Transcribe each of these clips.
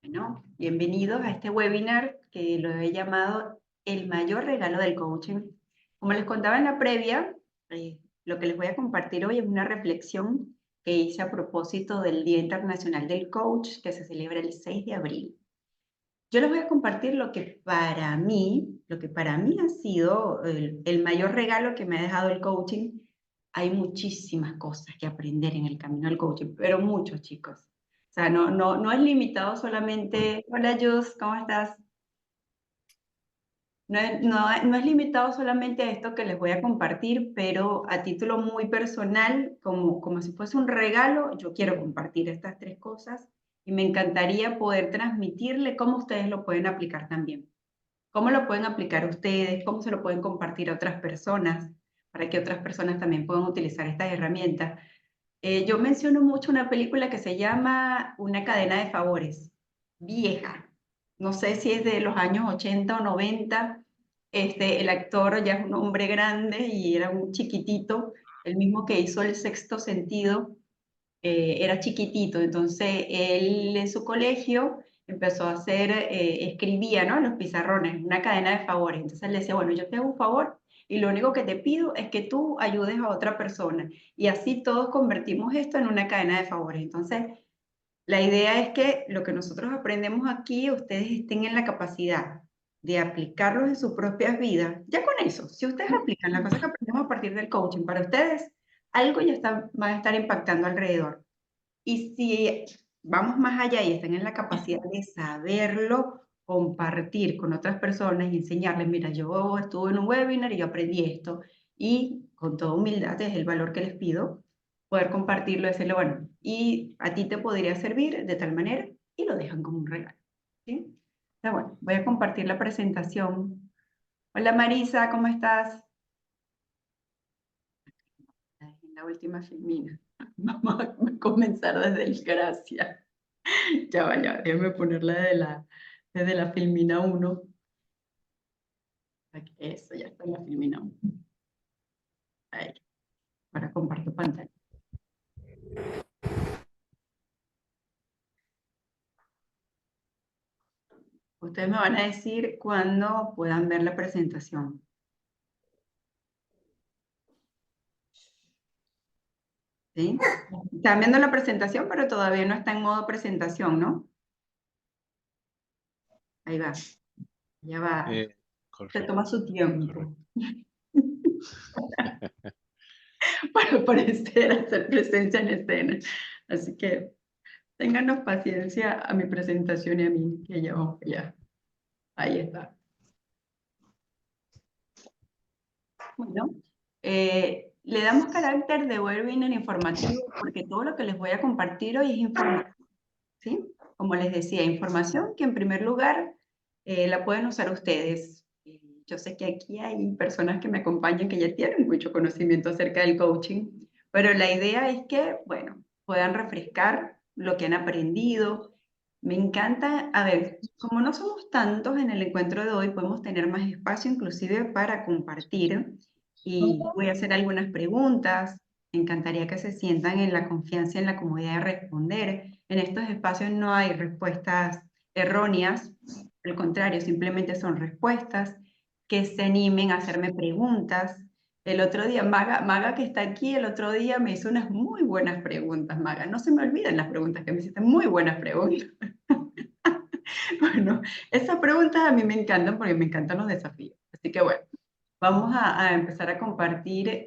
Bueno, bienvenidos a este webinar que lo he llamado El mayor regalo del coaching. Como les contaba en la previa, lo que les voy a compartir hoy es una reflexión que hice a propósito del Día Internacional del Coach, que se celebra el 6 de abril. Yo les voy a compartir lo que para mí ha sido el mayor regalo que me ha dejado el coaching. Hay muchísimas cosas que aprender en el camino del coaching, pero muchos, chicos. O sea, no es limitado solamente, hola Jus, ¿cómo estás? No es limitado solamente a esto que les voy a compartir, pero a título muy personal, como si fuese un regalo, yo quiero compartir estas tres cosas y me encantaría poder transmitirle cómo ustedes lo pueden aplicar también. ¿Cómo lo pueden aplicar ustedes? ¿Cómo se lo pueden compartir a otras personas? Para que otras personas también puedan utilizar estas herramientas. Yo menciono mucho una película que se llama Una cadena de favores, vieja. No sé si es de los años 80 o 90. El actor ya es un hombre grande y era un chiquitito, el mismo que hizo El Sexto Sentido, era chiquitito. Entonces él en su colegio empezó a hacer, escribía, ¿no?, en los pizarrones, una cadena de favores. Entonces él decía, bueno, yo te hago un favor y lo único que te pido es que tú ayudes a otra persona. Y así todos convertimos esto en una cadena de favores. Entonces, la idea es que lo que nosotros aprendemos aquí, ustedes estén en la capacidad de aplicarlos en sus propias vidas. Ya con eso, si ustedes aplican las cosas que aprendemos a partir del coaching para ustedes, algo ya va a estar impactando alrededor. Y si vamos más allá y están en la capacidad de saberlo, compartir con otras personas y enseñarles, mira, yo estuve en un webinar y yo aprendí esto, y con toda humildad, es el valor que les pido, poder compartirlo, decirle, bueno, y a ti te podría servir de tal manera, y lo dejan como un regalo, ¿sí? Pero bueno, voy a compartir la presentación. Hola Marisa, ¿cómo estás? En la última filmina. Vamos a comenzar desde el gracias. Ya, déjame ponerla desde la filmina 1. Eso, ya está en la filmina 1. Ahí, para compartir pantalla. Ustedes me van a decir cuándo puedan ver la presentación. ¿Sí? Están viendo la presentación, pero todavía no está en modo presentación, ¿no? Ahí va. Ya va. Se Correcto, toma su tiempo correcto. para aparecer, hacer presencia en escena. Así que ténganos paciencia a mi presentación y a mí, que ya vamos allá. Ahí está. Bueno, le damos carácter de webinar informativo porque todo lo que les voy a compartir hoy es información, ¿sí? Como les decía, información que en primer lugar la pueden usar ustedes. Yo sé que aquí hay personas que me acompañan que ya tienen mucho conocimiento acerca del coaching, pero la idea es que, bueno, puedan refrescar lo que han aprendido. Me encanta, a ver, como no somos tantos en el encuentro de hoy, podemos tener más espacio inclusive para compartir y voy a hacer algunas preguntas. Me encantaría que se sientan en la confianza y en la comodidad de responder. En estos espacios no hay respuestas erróneas, al contrario, simplemente son respuestas que se animen a hacerme preguntas. El otro día, Maga que está aquí, el otro día me hizo unas muy buenas preguntas, Maga. No se me olviden las preguntas que me hiciste, muy buenas preguntas. Bueno, esas preguntas a mí me encantan porque me encantan los desafíos. Así que bueno, vamos a empezar a compartir.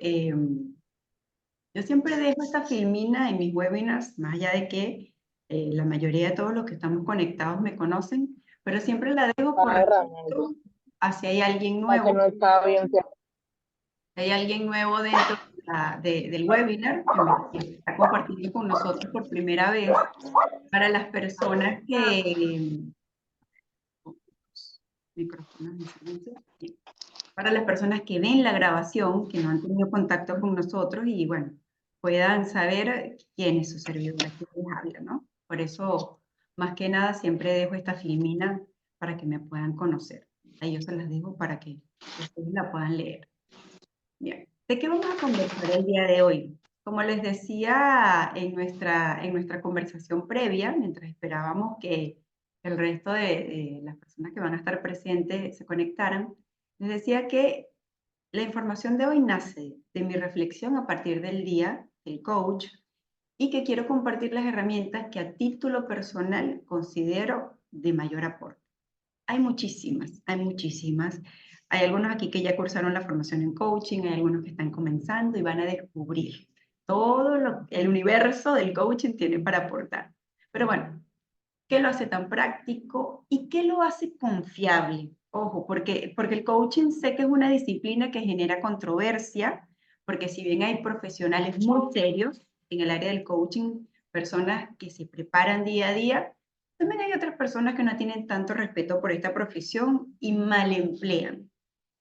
Yo siempre dejo esta filmina en mis webinars, más allá de que la mayoría de todos los que estamos conectados me conocen, pero siempre la dejo por Ay, respeto Ramón, hacia hay alguien la que nuevo. no estaba bien. Hay alguien nuevo dentro del webinar que está compartiendo con nosotros por primera vez. Para las personas que... Micrófonos en silencio. Bien. Para las personas que ven la grabación, que no han tenido contacto con nosotros y bueno, puedan saber quién es su servidora, quién les habla, ¿no? Por eso, más que nada, siempre dejo esta filmina para que me puedan conocer. Ahí yo se las dejo para que ustedes la puedan leer. Bien, ¿de qué vamos a conversar el día de hoy? Como les decía en nuestra conversación previa, mientras esperábamos que el resto de las personas que van a estar presentes se conectaran, les decía que la información de hoy nace de mi reflexión a partir del día del coach y que quiero compartir las herramientas que a título personal considero de mayor aporte. Hay muchísimas, hay muchísimas. Hay algunos aquí que ya cursaron la formación en coaching, hay algunos que están comenzando y van a descubrir todo lo que el universo del coaching tiene para aportar. Pero bueno, ¿qué lo hace tan práctico y qué lo hace confiable? Ojo, porque el coaching sé que es una disciplina que genera controversia, porque si bien hay profesionales muy serios en el área del coaching, personas que se preparan día a día, también hay otras personas que no tienen tanto respeto por esta profesión y mal emplean,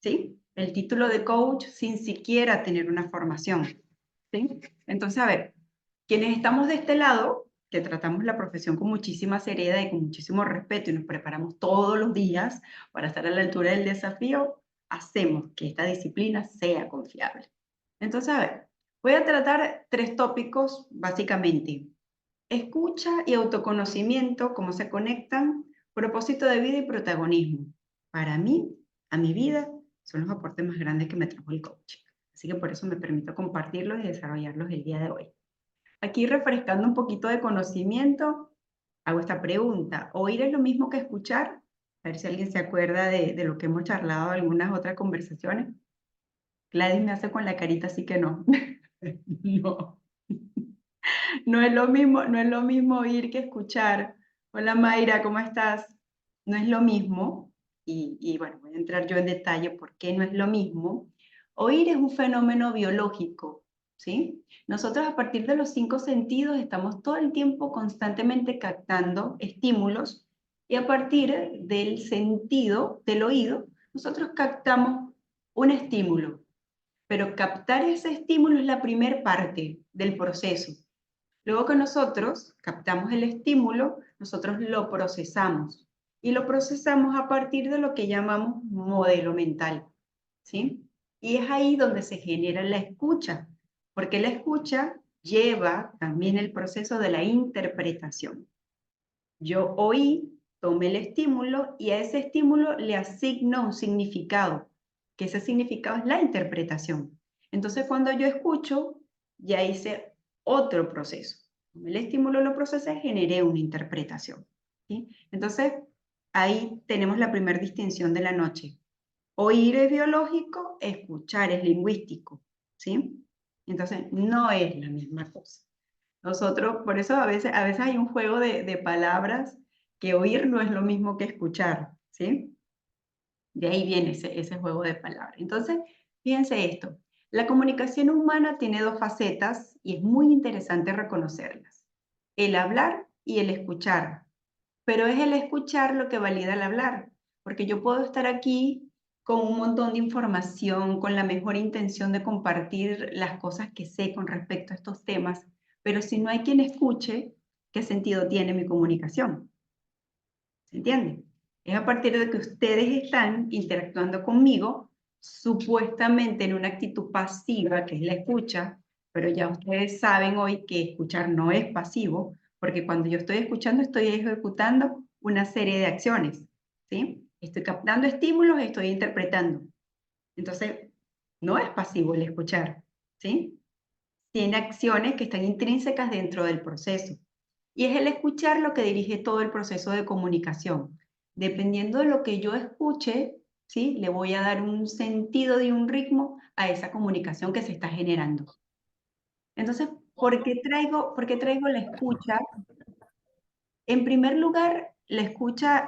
¿sí? El título de coach sin siquiera tener una formación, ¿sí? Entonces, a ver, quienes estamos de este lado, que tratamos la profesión con muchísima seriedad y con muchísimo respeto y nos preparamos todos los días para estar a la altura del desafío, hacemos que esta disciplina sea confiable. Entonces, a ver, voy a tratar 3 tópicos básicamente. Escucha y autoconocimiento, cómo se conectan, propósito de vida y protagonismo. Para mí, a mi vida, son los aportes más grandes que me trajo el coaching. Así que por eso me permito compartirlos y desarrollarlos el día de hoy. Aquí refrescando un poquito de conocimiento, hago esta pregunta. ¿Oír es lo mismo que escuchar? A ver si alguien se acuerda de lo que hemos charlado en algunas otras conversaciones. Gladys me hace con la carita, así que no. No. No es lo mismo, no es lo mismo oír que escuchar. Hola Mayra, ¿cómo estás? No es lo mismo, y bueno, voy a entrar yo en detalle por qué no es lo mismo. Oír es un fenómeno biológico, ¿sí? Nosotros a partir de los 5 sentidos estamos todo el tiempo constantemente captando estímulos y a partir del sentido del oído, nosotros captamos un estímulo, pero captar ese estímulo es la primera parte del proceso. Luego que nosotros captamos el estímulo, nosotros lo procesamos. Y lo procesamos a partir de lo que llamamos modelo mental, ¿sí? Y es ahí donde se genera la escucha, porque la escucha lleva también el proceso de la interpretación. Yo oí, tomé el estímulo y a ese estímulo le asigno un significado, que ese significado es la interpretación. Entonces, cuando yo escucho, ya hice otro proceso. El estímulo lo procesé, generé una interpretación, ¿sí? Entonces, ahí tenemos la primera distinción de la noche. Oír es biológico, escuchar es lingüístico, ¿sí? Entonces, no es la misma cosa. Nosotros, por eso a veces hay un juego de palabras que oír no es lo mismo que escuchar, ¿sí? De ahí viene ese juego de palabras. Entonces, fíjense esto, la comunicación humana tiene 2 facetas y es muy interesante reconocerlas, el hablar y el escuchar, pero es el escuchar lo que valida el hablar, porque yo puedo estar aquí con un montón de información, con la mejor intención de compartir las cosas que sé con respecto a estos temas, pero si no hay quien escuche, ¿qué sentido tiene mi comunicación? ¿Se entiende? Es a partir de que ustedes están interactuando conmigo, supuestamente en una actitud pasiva, que es la escucha, pero ya ustedes saben hoy que escuchar no es pasivo, porque cuando yo estoy escuchando estoy ejecutando una serie de acciones, ¿sí? Estoy captando estímulos, estoy interpretando. Entonces, no es pasivo el escuchar, ¿sí? Tiene acciones que están intrínsecas dentro del proceso. Y es el escuchar lo que dirige todo el proceso de comunicación. Dependiendo de lo que yo escuche, ¿sí? Le voy a dar un sentido y un ritmo a esa comunicación que se está generando. Entonces, por qué traigo la escucha? En primer lugar, la escucha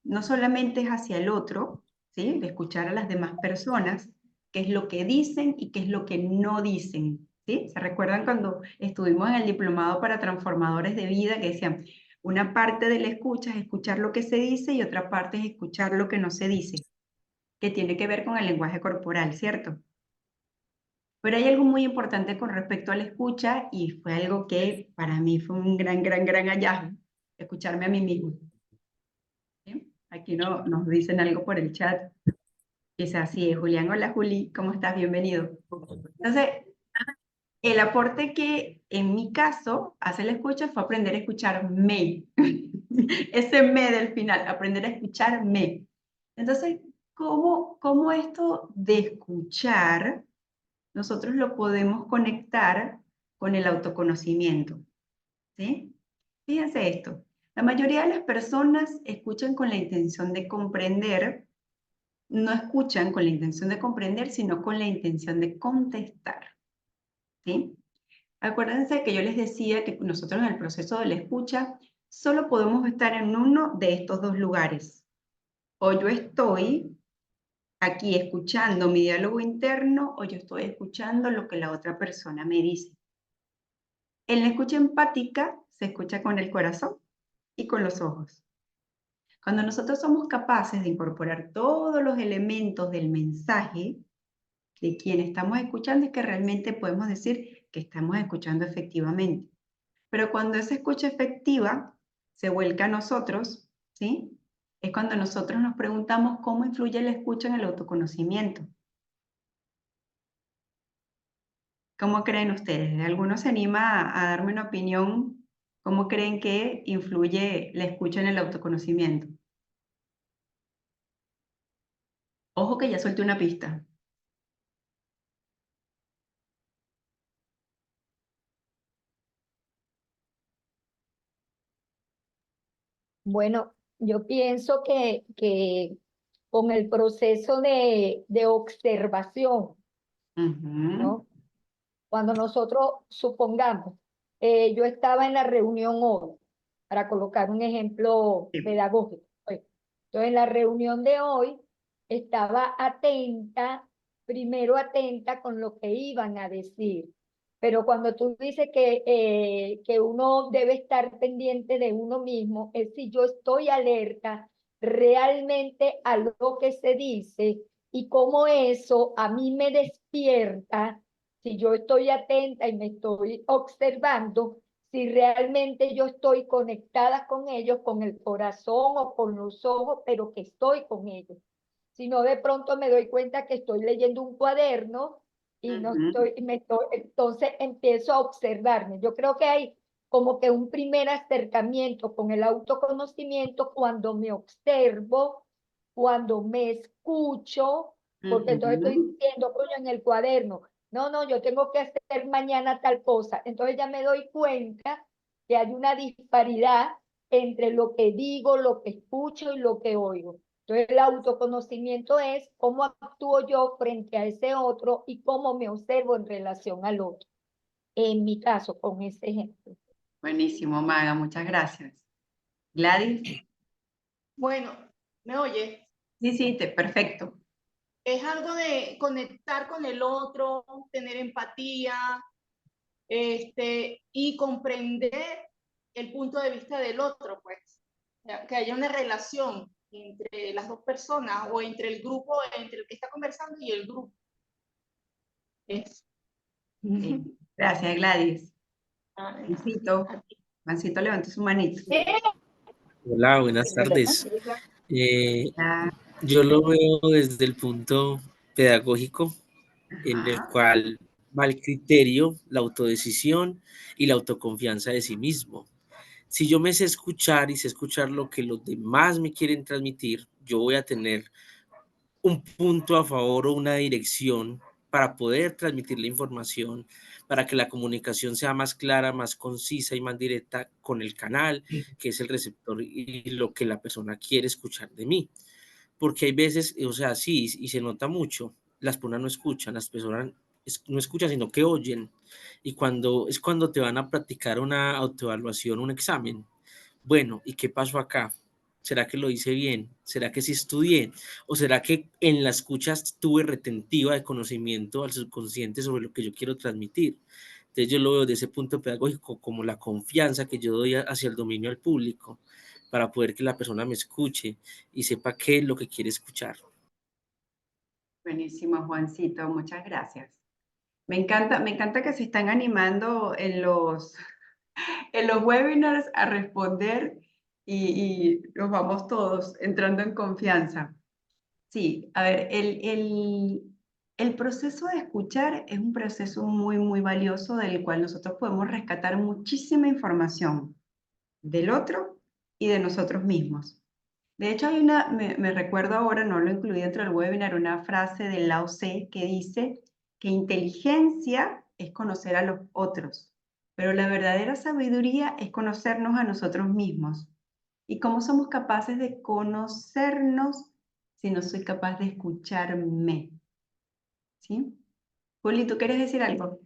no solamente es hacia el otro, ¿sí? De escuchar a las demás personas, qué es lo que dicen y qué es lo que no dicen, ¿sí? ¿Se recuerdan cuando estuvimos en el diplomado para transformadores de vida que decían, una parte de la escucha es escuchar lo que se dice y otra parte es escuchar lo que no se dice, que tiene que ver con el lenguaje corporal, ¿cierto? Pero hay algo muy importante con respecto a la escucha y fue algo que para mí fue un gran hallazgo, escucharme a mí mismo. ¿Sí? Aquí nos dicen algo por el chat. Es así, es Julián. Hola Juli, ¿cómo estás? Bienvenido. Entonces, el aporte que en mi caso hace la escucha fue aprender a escucharme. ese me del final, aprender a escucharme. Entonces, ¿cómo esto de escuchar nosotros lo podemos conectar con el autoconocimiento? ¿Sí? Fíjense esto, la mayoría de las personas escuchan con la intención de comprender, no escuchan con la intención de comprender, sino con la intención de contestar, ¿sí? Acuérdense que yo les decía que nosotros en el proceso de la escucha solo podemos estar en uno de estos dos lugares. O yo estoy aquí escuchando mi diálogo interno o yo estoy escuchando lo que la otra persona me dice. En la escucha empática se escucha con el corazón y con los ojos. Cuando nosotros somos capaces de incorporar todos los elementos del mensaje de quien estamos escuchando, es que realmente podemos decir que estamos escuchando efectivamente. Pero cuando esa escucha efectiva se vuelca a nosotros, ¿sí? Es cuando nosotros nos preguntamos cómo influye la escucha en el autoconocimiento. ¿Cómo creen ustedes? ¿Alguno se anima a darme una opinión? ¿Cómo creen que influye la escucha en el autoconocimiento? Ojo que ya solté una pista. Bueno, yo pienso que con el proceso de observación, Ujú. ¿no? Cuando nosotros supongamos, yo estaba en la reunión hoy, para colocar un ejemplo Sí. pedagógico, pues. Entonces, en la reunión de hoy estaba atenta, primero atenta con lo que iban a decir. Pero cuando tú dices que uno debe estar pendiente de uno mismo, es si yo estoy alerta realmente a lo que se dice y cómo eso a mí me despierta, si yo estoy atenta y me estoy observando, si realmente yo estoy conectada con ellos, con el corazón o con los ojos, pero que estoy con ellos. Si no, de pronto me doy cuenta que estoy leyendo un cuaderno y no Ujú. entonces empiezo a observarme. Yo creo que hay como que un primer acercamiento con el autoconocimiento cuando me observo, cuando me escucho, porque entonces estoy Ujú. diciendo, coño, en el cuaderno, no, yo tengo que hacer mañana tal cosa. Entonces ya me doy cuenta que hay una disparidad entre lo que digo, lo que escucho y lo que oigo. Entonces el autoconocimiento es cómo actúo yo frente a ese otro y cómo me observo en relación al otro. En mi caso, con ese ejemplo. Buenísimo, Maga, muchas gracias. Gladys, Bueno, ¿me oye? sí, sí, perfecto. Es algo de conectar con el otro, tener empatía, y comprender el punto de vista del otro, pues. Que haya una relación entre las dos personas o entre el grupo, entre el que está conversando y el grupo. Es. Sí. Gracias, Gladys. Juancito, Juancito levantó su manito. Hola, buenas tardes. Ah, Yo lo veo desde el punto pedagógico, en el ajá. cual va el criterio, la autodecisión y la autoconfianza de sí mismo. Si yo me sé escuchar y sé escuchar lo que los demás me quieren transmitir, yo voy a tener un punto a favor o una dirección para poder transmitir la información, para que la comunicación sea más clara, más concisa y más directa con el canal, que es el receptor y lo que la persona quiere escuchar de mí. Porque hay veces, o sea, sí, y se nota mucho, las personas no escuchan, las personas no escuchan, sino que oyen. Y cuando te van a practicar una autoevaluación, un examen. Bueno, ¿y qué pasó acá? ¿Será que lo hice bien? ¿Será que sí estudié? ¿O será que en la escucha tuve retentiva de conocimiento al subconsciente sobre lo que yo quiero transmitir? Entonces yo lo veo desde ese punto pedagógico como la confianza que yo doy hacia el dominio al público para poder que la persona me escuche y sepa qué es lo que quiere escuchar. Buenísimo, Juancito, muchas gracias. Me encanta que se están animando en los webinars a responder y nos vamos todos entrando en confianza. Sí, a ver, el proceso de escuchar es un proceso muy, muy valioso del cual nosotros podemos rescatar muchísima información del otro y de nosotros mismos. De hecho, me recuerdo ahora, no lo incluí dentro del webinar, una frase de Lao Tse que dice que inteligencia es conocer a los otros, pero la verdadera sabiduría es conocernos a nosotros mismos. ¿Y cómo somos capaces de conocernos si no soy capaz de escucharme? ¿Sí? Juli, ¿tú quieres decir algo?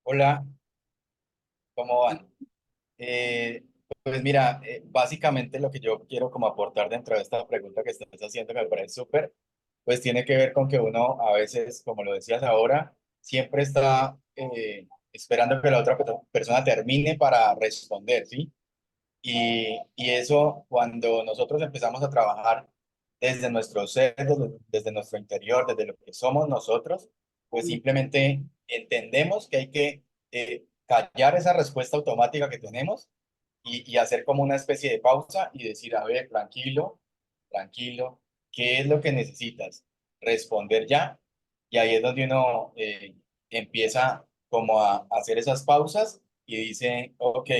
Hola, ¿cómo van? Pues mira, básicamente lo que yo quiero como aportar dentro de esta pregunta que estás haciendo, que me parece súper, pues tiene que ver con que uno a veces, como lo decías ahora, siempre está esperando que la otra persona termine para responder, ¿sí? Y eso cuando nosotros empezamos a trabajar desde nuestro ser, desde nuestro interior, desde lo que somos nosotros, pues simplemente entendemos que hay que callar esa respuesta automática que tenemos y hacer como una especie de pausa y decir, a ver, tranquilo, tranquilo, ¿qué es lo que necesitas? Responder ya. Y ahí es donde uno empieza como a hacer esas pausas y dice, ok,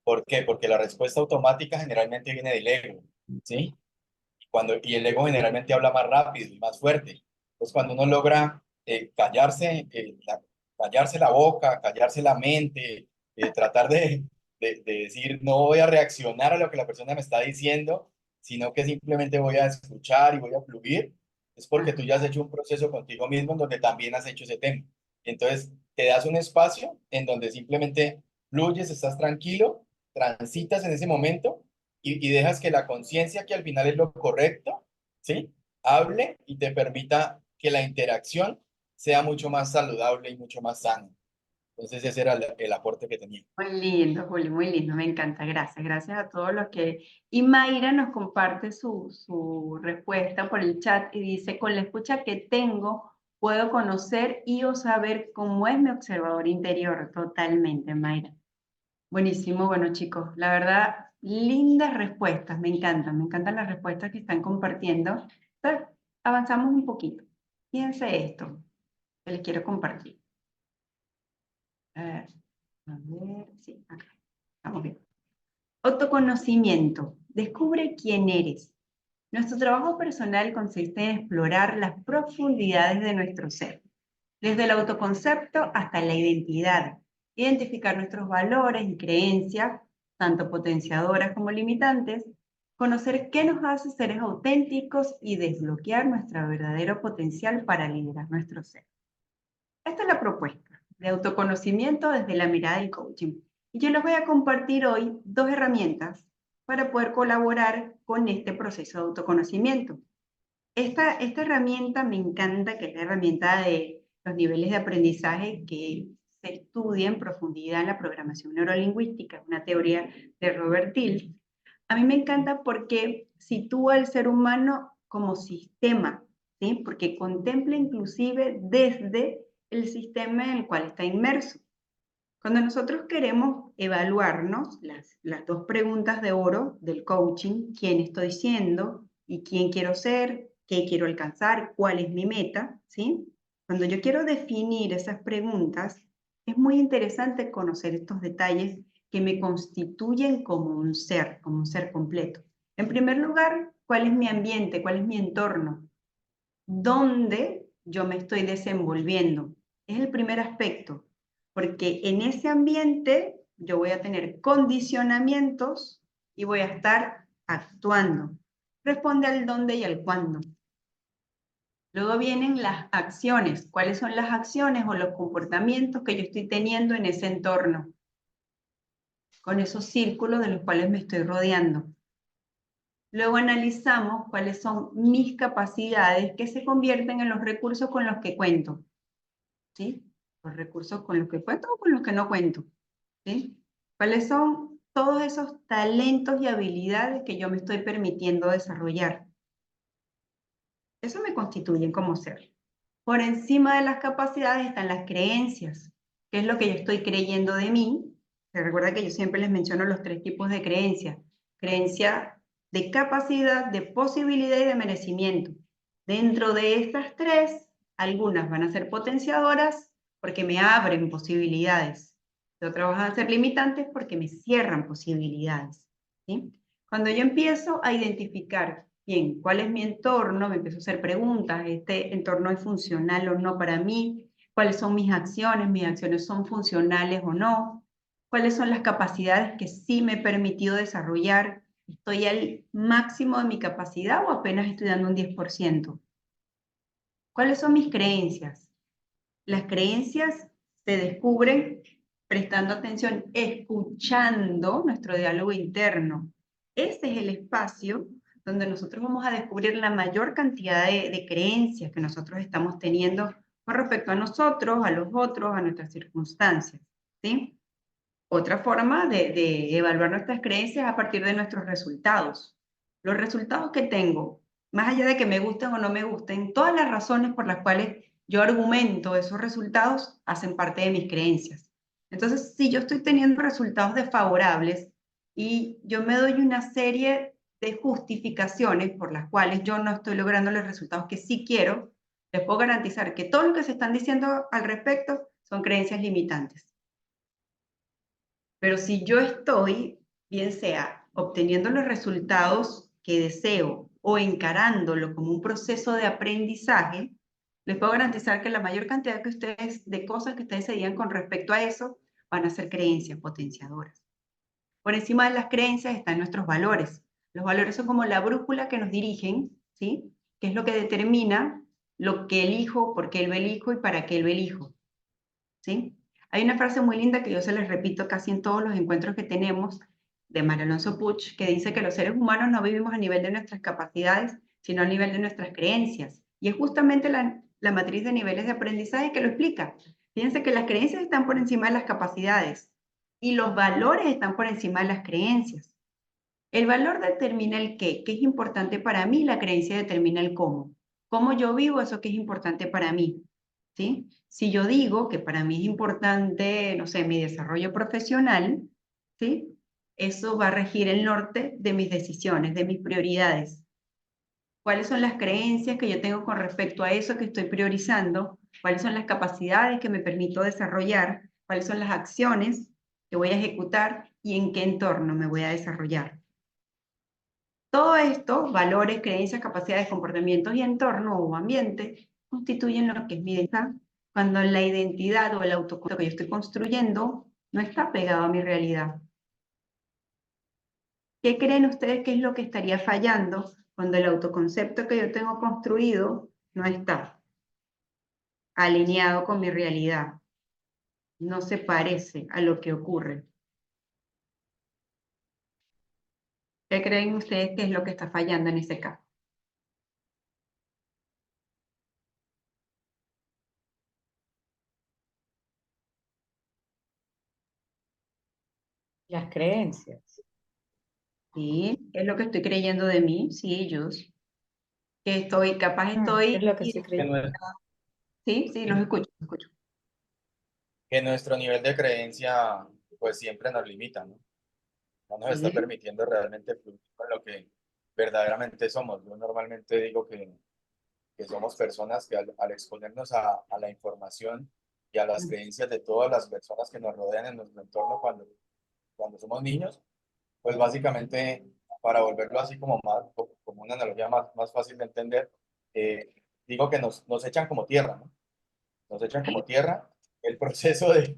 ¿por qué? Porque la respuesta automática generalmente viene del ego, ¿sí? Y el ego generalmente habla más rápido y más fuerte. Entonces, cuando uno logra callarse la boca, callarse la mente, tratar de decir, no voy a reaccionar a lo que la persona me está diciendo, sino que simplemente voy a escuchar y voy a fluir, es porque tú ya has hecho un proceso contigo mismo en donde también has hecho ese tema. Entonces, te das un espacio en donde simplemente fluyes, estás tranquilo, transitas en ese momento y dejas que la conciencia, que al final es lo correcto, ¿sí? Hable y te permita que la interacción sea mucho más saludable y mucho más sana. Entonces ese era el aporte que tenía. Muy lindo, Juli, muy lindo, me encanta. Gracias, gracias a todos los que... Y Mayra nos comparte su respuesta por el chat y dice, con la escucha que tengo, puedo conocer y o saber cómo es mi observador interior. Totalmente, Mayra. Buenísimo, bueno chicos, la verdad, lindas respuestas, me encantan las respuestas que están compartiendo. Pero avanzamos un poquito. Fíjense esto, que les quiero compartir. A ver, sí, acá, estamos bien. Autoconocimiento. Descubre quién eres. Nuestro trabajo personal consiste en explorar las profundidades de nuestro ser, desde el autoconcepto hasta la identidad, identificar nuestros valores y creencias, tanto potenciadoras como limitantes, conocer qué nos hace seres auténticos y desbloquear nuestro verdadero potencial para liderar nuestro ser. Esta es la propuesta de autoconocimiento desde la mirada del coaching. Y yo les voy a compartir hoy 2 herramientas para poder colaborar con este proceso de autoconocimiento. Esta herramienta me encanta, que es la herramienta de los niveles de aprendizaje que se estudia en profundidad en la programación neurolingüística, una teoría de Robert Till. A mí me encanta porque sitúa al ser humano como sistema, ¿sí? Porque contempla inclusive desde el sistema en el cual está inmerso. Cuando nosotros queremos evaluarnos, las 2 preguntas de oro del coaching, quién estoy siendo y quién quiero ser, qué quiero alcanzar, cuál es mi meta, ¿sí? Cuando yo quiero definir esas preguntas, es muy interesante conocer estos detalles que me constituyen como un ser completo. En primer lugar, ¿cuál es mi ambiente? ¿Cuál es mi entorno? ¿Dónde yo me estoy desenvolviendo? Es el primer aspecto, porque en ese ambiente yo voy a tener condicionamientos y voy a estar actuando. Responde al dónde y al cuándo. Luego vienen las acciones. ¿Cuáles son las acciones o los comportamientos que yo estoy teniendo en ese entorno? Con esos círculos de los cuales me estoy rodeando. Luego analizamos cuáles son mis capacidades que se convierten en los recursos con los que cuento. ¿Sí? Los recursos con los que cuento o con los que no cuento. ¿Sí? ¿Cuáles son todos esos talentos y habilidades que yo me estoy permitiendo desarrollar? Eso me constituye como ser. Por encima de las capacidades están las creencias, que es lo que yo estoy creyendo de mí. Se recuerda que yo siempre les menciono los 3 tipos de creencias. Creencia de capacidad, de posibilidad y de merecimiento. Dentro de estas 3, algunas van a ser potenciadoras porque me abren posibilidades. Otra van a ser limitantes porque me cierran posibilidades, ¿sí? Cuando yo empiezo a identificar, bien, cuál es mi entorno, me empiezo a hacer preguntas, ¿este entorno es funcional o no para mí? ¿Cuáles son mis acciones son funcionales o no? ¿Cuáles son las capacidades que sí me he permitido desarrollar? ¿Estoy al máximo de mi capacidad o apenas estoy dando un 10%? ¿Cuáles son mis creencias? Las creencias se descubren prestando atención, escuchando nuestro diálogo interno. Ese es el espacio donde nosotros vamos a descubrir la mayor cantidad de creencias que nosotros estamos teniendo con respecto a nosotros, a los otros, a nuestras circunstancias, ¿sí? Otra forma de evaluar nuestras creencias a partir de nuestros resultados. Los resultados que tengo, más allá de que me gusten o no me gusten, todas las razones por las cuales yo argumento esos resultados hacen parte de mis creencias. Entonces, si yo estoy teniendo resultados desfavorables y yo me doy una serie de justificaciones por las cuales yo no estoy logrando los resultados que sí quiero, les puedo garantizar que todo lo que se están diciendo al respecto son creencias limitantes. Pero si yo estoy, bien sea obteniendo los resultados que deseo o encarándolo como un proceso de aprendizaje, les puedo garantizar que la mayor cantidad de cosas que ustedes se digan con respecto a eso van a ser creencias potenciadoras. Por encima de las creencias están nuestros valores. Los valores son como la brújula que nos dirigen, ¿sí? Que es lo que determina lo que elijo, por qué lo elijo y para qué lo elijo, ¿sí? Hay una frase muy linda que yo se les repito casi en todos los encuentros que tenemos, de María Alonso Puig, que dice que los seres humanos no vivimos a nivel de nuestras capacidades, sino a nivel de nuestras creencias. Y es justamente la matriz de niveles de aprendizaje que lo explica. Fíjense que las creencias están por encima de las capacidades y los valores están por encima de las creencias. El valor determina el qué es importante para mí, la creencia determina el cómo. Cómo yo vivo eso que es importante para mí, ¿sí? Si yo digo que para mí es importante, no sé, mi desarrollo profesional, ¿sí? Eso va a regir el norte de mis decisiones, de mis prioridades. ¿Cuáles son las creencias que yo tengo con respecto a eso que estoy priorizando? ¿Cuáles son las capacidades que me permito desarrollar? ¿Cuáles son las acciones que voy a ejecutar y en qué entorno me voy a desarrollar? Todo esto, valores, creencias, capacidades, comportamientos y entorno o ambiente, constituyen lo que es mi identidad, cuando la identidad o el autoconcepto que yo estoy construyendo no está pegado a mi realidad. ¿Qué creen ustedes que es lo que estaría fallando cuando el autoconcepto que yo tengo construido no está alineado con mi realidad? No se parece a lo que ocurre. ¿Qué creen ustedes que es lo que está fallando en ese caso? Las creencias. ¿Sí? ¿Qué es lo que estoy creyendo de mí? Sí, ellos. Que estoy, capaz ¿Qué es estoy, lo que se cree? sí, sí, los escucho, los escucho. Que nuestro nivel de creencia pues siempre nos limita, ¿no? No nos está Sí. permitiendo realmente fluir con lo que verdaderamente somos. Yo normalmente digo que somos personas que al exponernos a la información y a las creencias de todas las personas que nos rodean en nuestro entorno cuando somos niños, pues básicamente, para volverlo así como, más, como una analogía más fácil de entender, eh, digo que nos echan como tierra, ¿no? Nos echan como tierra. El proceso de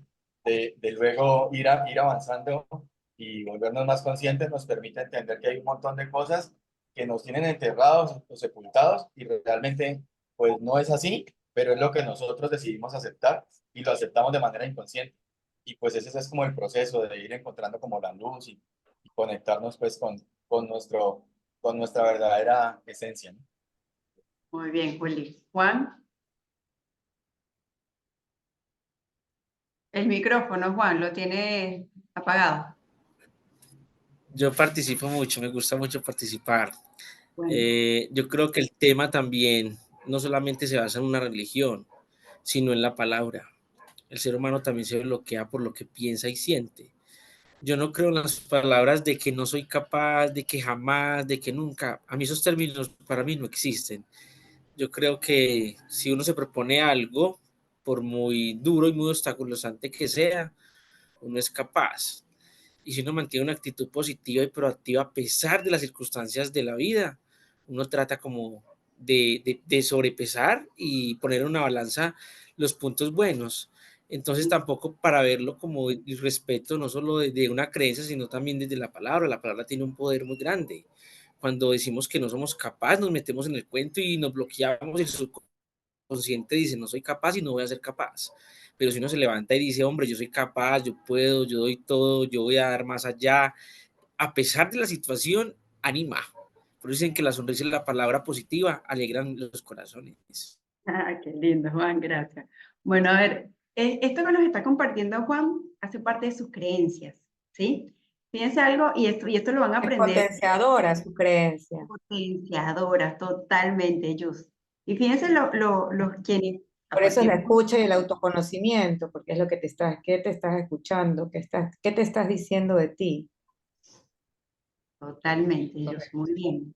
luego ir avanzando y volvernos más conscientes nos permite entender que hay un montón de cosas que nos tienen enterrados o sepultados y realmente pues no es así, pero es lo que nosotros decidimos aceptar y lo aceptamos de manera inconsciente. Y pues ese es como el proceso de ir encontrando como la luz y conectarnos pues con nuestra verdadera esencia, ¿no? Muy bien, Juli. Juan, el micrófono, Juan, lo tiene apagado. Yo participo mucho, me gusta mucho participar. Bueno, Yo creo que el tema también no solamente se basa en una religión, sino en la palabra. El ser humano también se bloquea por lo que piensa y siente. Yo no creo en las palabras de que no soy capaz, de que jamás, de que nunca. A mí esos términos para mí no existen. Yo creo que si uno se propone algo, por muy duro y muy obstaculosante que sea, uno es capaz. Y si uno mantiene una actitud positiva y proactiva a pesar de las circunstancias de la vida, uno trata como de sobrepesar y poner en una balanza los puntos buenos. Entonces tampoco para verlo como el respeto, no solo de una creencia, sino también desde la palabra. La palabra tiene un poder muy grande. Cuando decimos que no somos capaces, nos metemos en el cuento y nos bloqueamos. El subconsciente dice, no soy capaz y no voy a ser capaz. Pero si uno se levanta y dice, hombre, yo soy capaz, yo puedo, yo doy todo, yo voy a dar más allá, a pesar de la situación, anima. Por eso dicen que la sonrisa y la palabra positiva alegran los corazones. Ah, qué lindo, Juan, gracias. Bueno, a ver, esto que nos está compartiendo Juan hace parte de sus creencias, ¿sí? Fíjense algo, y esto lo van a Es aprender potenciadora su creencia. potenciadoras totalmente, Yus. Y fíjense los quienes a Por eso es la partir escucha y el autoconocimiento, porque es lo que qué te estás escuchando, qué te estás diciendo de ti. totalmente, Yus, muy bien.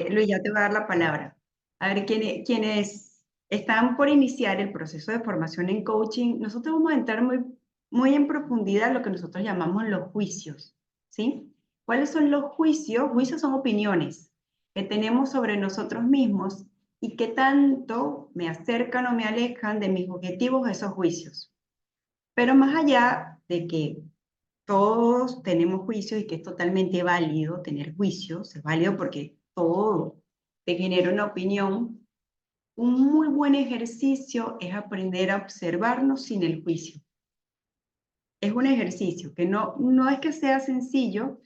Luis, ya te voy a dar la palabra. A ver, quienes están por iniciar el proceso de formación en coaching, nosotros vamos a entrar muy en profundidad en lo que nosotros llamamos los juicios, ¿sí? ¿Cuáles son los juicios? Juicios son opiniones que tenemos sobre nosotros mismos y qué tanto me acercan o me alejan de mis objetivos esos juicios. Pero más allá de que todos tenemos juicios y que es totalmente válido tener juicios, es válido porque todo te genera una opinión. Un muy buen ejercicio es aprender a observarnos sin el juicio. Es un ejercicio que no es que sea sencillo,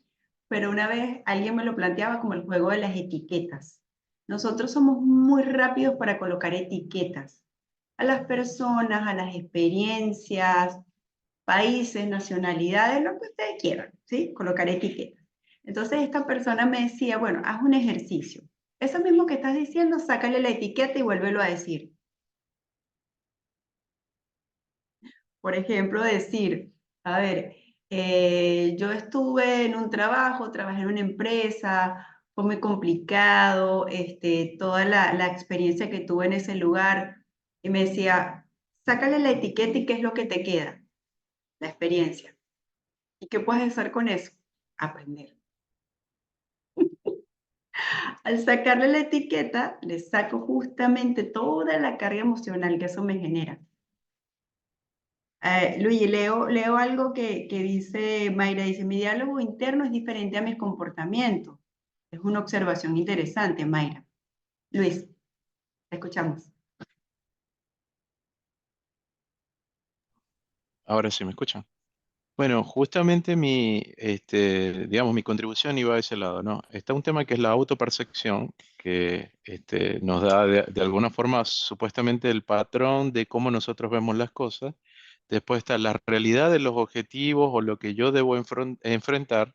pero una vez alguien me lo planteaba como el juego de las etiquetas. Nosotros somos muy rápidos para colocar etiquetas a las personas, a las experiencias, países, nacionalidades, lo que ustedes quieran, ¿sí? Colocar etiquetas. Entonces esta persona me decía, bueno, haz un ejercicio. Eso mismo que estás diciendo, sácale la etiqueta y vuélvelo a decir. Por ejemplo, decir, a ver, yo estuve en un trabajo, trabajé en una empresa, fue muy complicado, toda la experiencia que tuve en ese lugar, y me decía, sácale la etiqueta y qué es lo que te queda, la experiencia. ¿Y qué puedes hacer con eso? Aprender. Al sacarle la etiqueta, le saco justamente toda la carga emocional que eso me genera. Luigi, leo algo que dice Mayra, dice, mi diálogo interno es diferente a mis comportamientos. Es una observación interesante, Mayra. Luis, te escuchamos. Ahora sí me escuchan. Bueno, justamente digamos, mi contribución iba a ese lado, ¿no? Está un tema que es la autopercepción, que nos da de alguna forma supuestamente el patrón de cómo nosotros vemos las cosas. Después está la realidad de los objetivos o lo que yo debo enfrentar.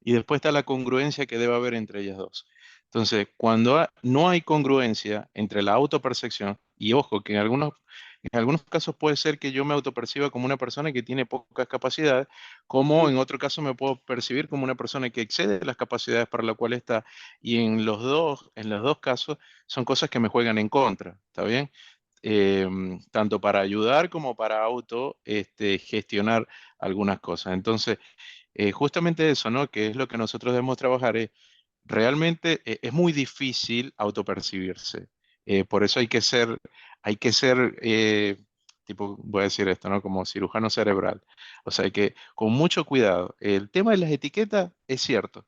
Y después está la congruencia que debe haber entre ellas dos. Entonces, cuando no hay congruencia entre la autopercepción, y ojo, que en algunos casos puede ser que yo me autoperciba como una persona que tiene pocas capacidades, como en otro caso me puedo percibir como una persona que excede las capacidades para la cual está, y en los dos casos son cosas que me juegan en contra, ¿está bien? Tanto para ayudar como para gestionar algunas cosas. Entonces, justamente eso, ¿no? Que es lo que nosotros debemos trabajar. Realmente es muy difícil autopercibirse. Por eso hay que ser, tipo, voy a decir esto, ¿no? Como cirujano cerebral. O sea, que con mucho cuidado. El tema de las etiquetas es cierto.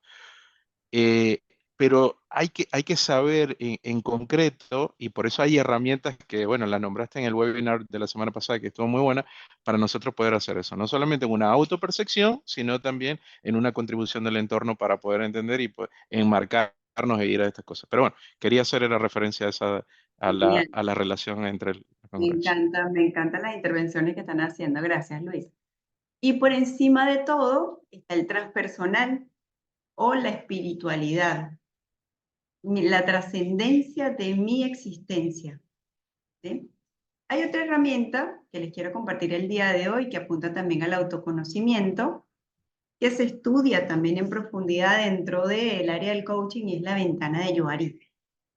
Eh, pero hay que saber en concreto, y por eso hay herramientas que, bueno, la nombraste en el webinar de la semana pasada, que estuvo muy buena, para nosotros poder hacer eso. No solamente en una autopercepción, sino también en una contribución del entorno para poder entender y pues, enmarcarnos e ir a estas cosas. Pero bueno, quería hacer la referencia a esa, Genial. a la relación entre la congruencia. Me encantan las intervenciones que están haciendo. Gracias, Luis. Y por encima de todo está el transpersonal o la espiritualidad, la trascendencia de mi existencia, ¿sí? Hay otra herramienta que les quiero compartir el día de hoy que apunta también al autoconocimiento, que se estudia también en profundidad dentro del área del coaching y es la ventana de Johari.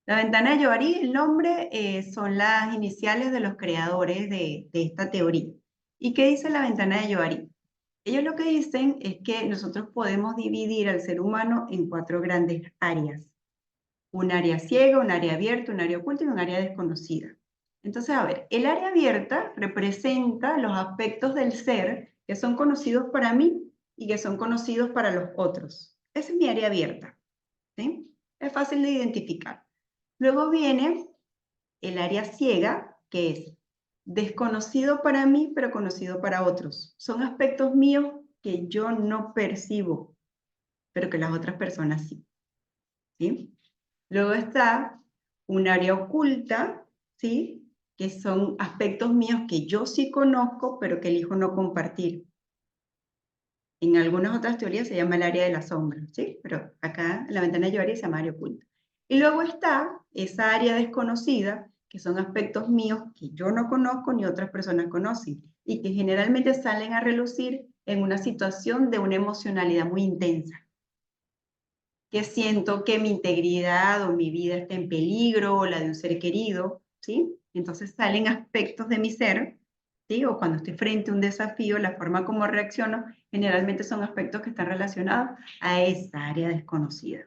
La ventana de Johari, el nombre son las iniciales de los creadores de esta teoría. ¿Y qué dice la ventana de Johari? Ellos lo que dicen es que nosotros podemos dividir al ser humano en 4 grandes áreas. Un área ciega, un área abierta, un área oculta y un área desconocida. Entonces, a ver, el área abierta representa los aspectos del ser que son conocidos para mí y que son conocidos para los otros. Esa es mi área abierta, ¿sí? Es fácil de identificar. Luego viene el área ciega, que es desconocido para mí, pero conocido para otros. Son aspectos míos que yo no percibo, pero que las otras personas sí. ¿Sí? Luego está un área oculta, ¿sí? Que son aspectos míos que yo sí conozco, pero que elijo no compartir. En algunas otras teorías se llama el área de la sombra, ¿sí? Pero acá en la ventana de Johari se llama área oculta. Y luego está esa área desconocida, que son aspectos míos que yo no conozco ni otras personas conocen, y que generalmente salen a relucir en una situación de una emocionalidad muy intensa. Que siento que mi integridad o mi vida está en peligro, o la de un ser querido, ¿sí? Entonces salen aspectos de mi ser, ¿sí? O cuando estoy frente a un desafío, la forma como reacciono, generalmente son aspectos que están relacionados a esa área desconocida.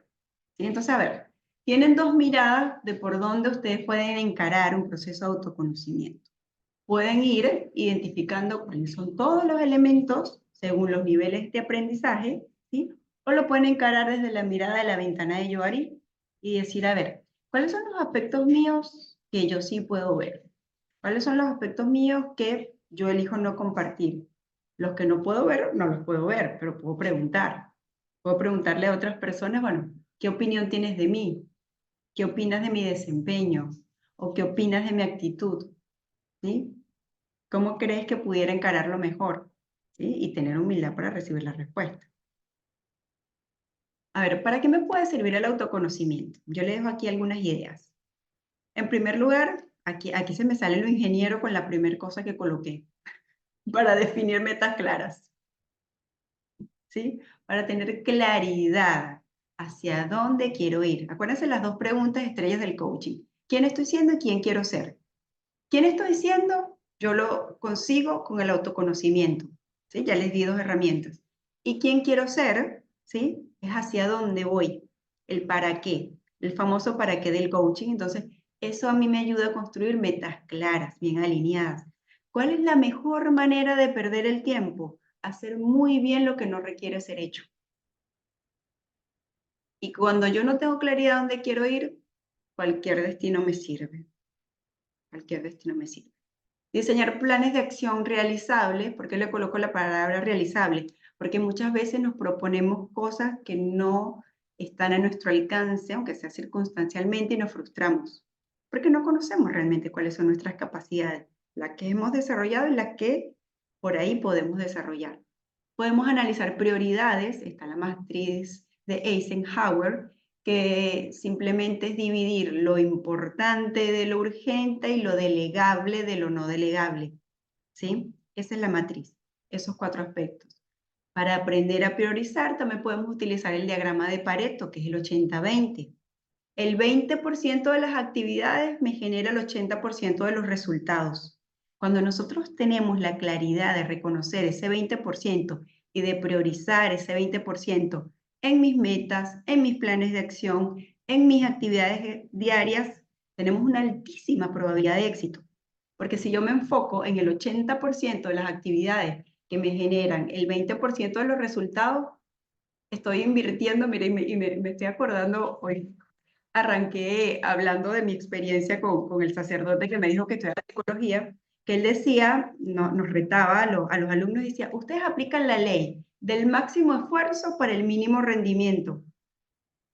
¿Sí? Entonces, a ver, tienen 2 miradas de por dónde ustedes pueden encarar un proceso de autoconocimiento. Pueden ir identificando cuáles son todos los elementos según los niveles de aprendizaje, ¿sí? O lo pueden encarar desde la mirada de la ventana de Johari y decir, a ver, ¿cuáles son los aspectos míos que yo sí puedo ver? ¿Cuáles son los aspectos míos que yo elijo no compartir? Los que no puedo ver, no los puedo ver, pero puedo preguntar. Puedo preguntarle a otras personas, bueno, ¿qué opinión tienes de mí? ¿Qué opinas de mi desempeño? ¿O qué opinas de mi actitud? ¿Sí? ¿Cómo crees que pudiera encararlo mejor? ¿Sí? Y tener humildad para recibir la respuesta. A ver, ¿para qué me puede servir el autoconocimiento? Yo le dejo aquí algunas ideas. En primer lugar, aquí se me sale lo ingeniero con la primera cosa que coloqué, para definir metas claras, ¿sí? Para tener claridad hacia dónde quiero ir. Acuérdense las 2 preguntas estrellas del coaching. ¿Quién estoy siendo y quién quiero ser? ¿Quién estoy siendo? Yo lo consigo con el autoconocimiento, ¿sí? Ya les di 2 herramientas. ¿Y quién quiero ser? ¿Sí? Es hacia dónde voy, el para qué, el famoso para qué del coaching. Entonces, eso a mí me ayuda a construir metas claras, bien alineadas. ¿Cuál es la mejor manera de perder el tiempo? Hacer muy bien lo que no requiere ser hecho. Y cuando yo no tengo claridad a dónde quiero ir, cualquier destino me sirve. Cualquier destino me sirve. Diseñar planes de acción realizables. ¿Por qué le coloco la palabra realizable? Porque muchas veces nos proponemos cosas que no están a nuestro alcance, aunque sea circunstancialmente, y nos frustramos. Porque no conocemos realmente cuáles son nuestras capacidades, las que hemos desarrollado y las que por ahí podemos desarrollar. Podemos analizar prioridades. Está la matriz de Eisenhower, que simplemente es dividir lo importante de lo urgente y lo delegable de lo no delegable, ¿sí? Esa es la matriz, esos 4 aspectos. Para aprender a priorizar también podemos utilizar el diagrama de Pareto, que es el 80-20. El 20% de las actividades me genera el 80% de los resultados. Cuando nosotros tenemos la claridad de reconocer ese 20% y de priorizar ese 20% en mis metas, en mis planes de acción, en mis actividades diarias, tenemos una altísima probabilidad de éxito. Porque si yo me enfoco en el 80% de las actividades que me generan el 20% de los resultados, estoy invirtiendo, mire, y me estoy acordando hoy, arranqué hablando de mi experiencia con el sacerdote que me dijo que estudiaba psicología, que él decía, nos retaba a los alumnos, decía, ustedes aplican la ley del máximo esfuerzo para el mínimo rendimiento,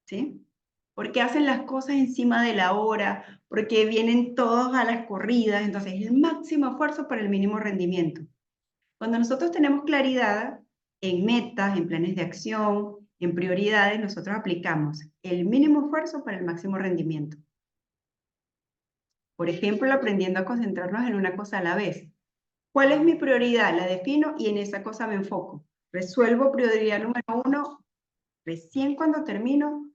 ¿sí? Porque hacen las cosas encima de la hora, porque vienen todos a las corridas, entonces el máximo esfuerzo para el mínimo rendimiento. Cuando nosotros tenemos claridad en metas, en planes de acción, en prioridades, nosotros aplicamos el mínimo esfuerzo para el máximo rendimiento. Por ejemplo, aprendiendo a concentrarnos en una cosa a la vez. ¿Cuál es mi prioridad? La defino y en esa cosa me enfoco. Resuelvo prioridad número 1, recién cuando termino,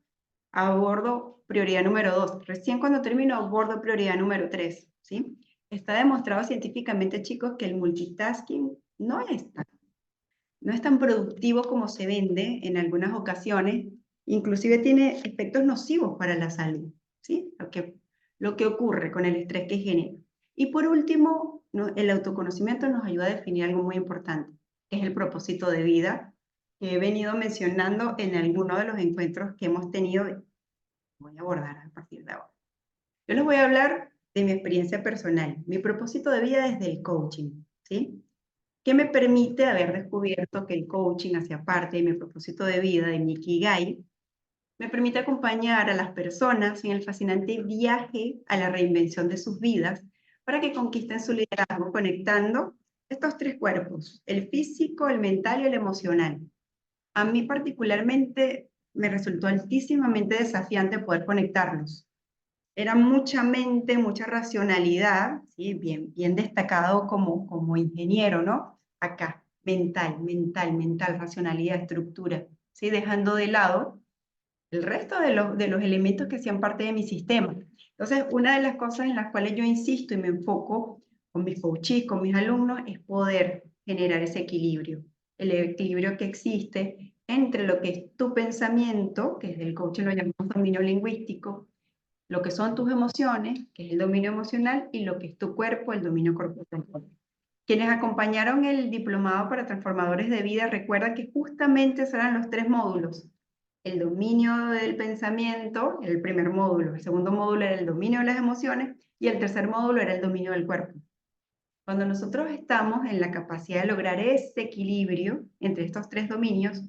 abordo prioridad número 2. Recién cuando termino, abordo prioridad número 3. ¿Sí? Está demostrado científicamente, chicos, que el multitasking no es tan productivo como se vende en algunas ocasiones, inclusive tiene efectos nocivos para la salud, ¿sí? Lo que ocurre con el estrés que genera. Y por último, el autoconocimiento nos ayuda a definir algo muy importante, que es el propósito de vida, que he venido mencionando en algunos de los encuentros que hemos tenido. Voy a abordar a partir de ahora. Yo les voy a hablar de mi experiencia personal, mi propósito de vida desde el coaching, ¿sí? Que me permite haber descubierto que el coaching hacía parte de mi propósito de vida, de mi Ikigai, me permite acompañar a las personas en el fascinante viaje a la reinvención de sus vidas para que conquisten su liderazgo conectando estos tres cuerpos, el físico, el mental y el emocional. A mí particularmente me resultó altísimamente desafiante poder conectarlos. Era mucha mente, mucha racionalidad, ¿sí? Bien destacado como ingeniero, ¿no? Acá, mental, racionalidad, estructura, ¿sí? Dejando de lado el resto de los elementos que hacían parte de mi sistema. Entonces, una de las cosas en las cuales yo insisto y me enfoco con mis coaches, con mis alumnos, es poder generar ese equilibrio, el equilibrio que existe entre lo que es tu pensamiento, que desde el coaching lo llamamos dominio lingüístico, lo que son tus emociones, que es el dominio emocional, y lo que es tu cuerpo, el dominio corporal. Quienes acompañaron el diplomado para transformadores de vida recuerdan que justamente serán los tres módulos. El dominio del pensamiento, el primer módulo, el segundo módulo era el dominio de las emociones y el tercer módulo era el dominio del cuerpo. Cuando nosotros estamos en la capacidad de lograr ese equilibrio entre estos tres dominios,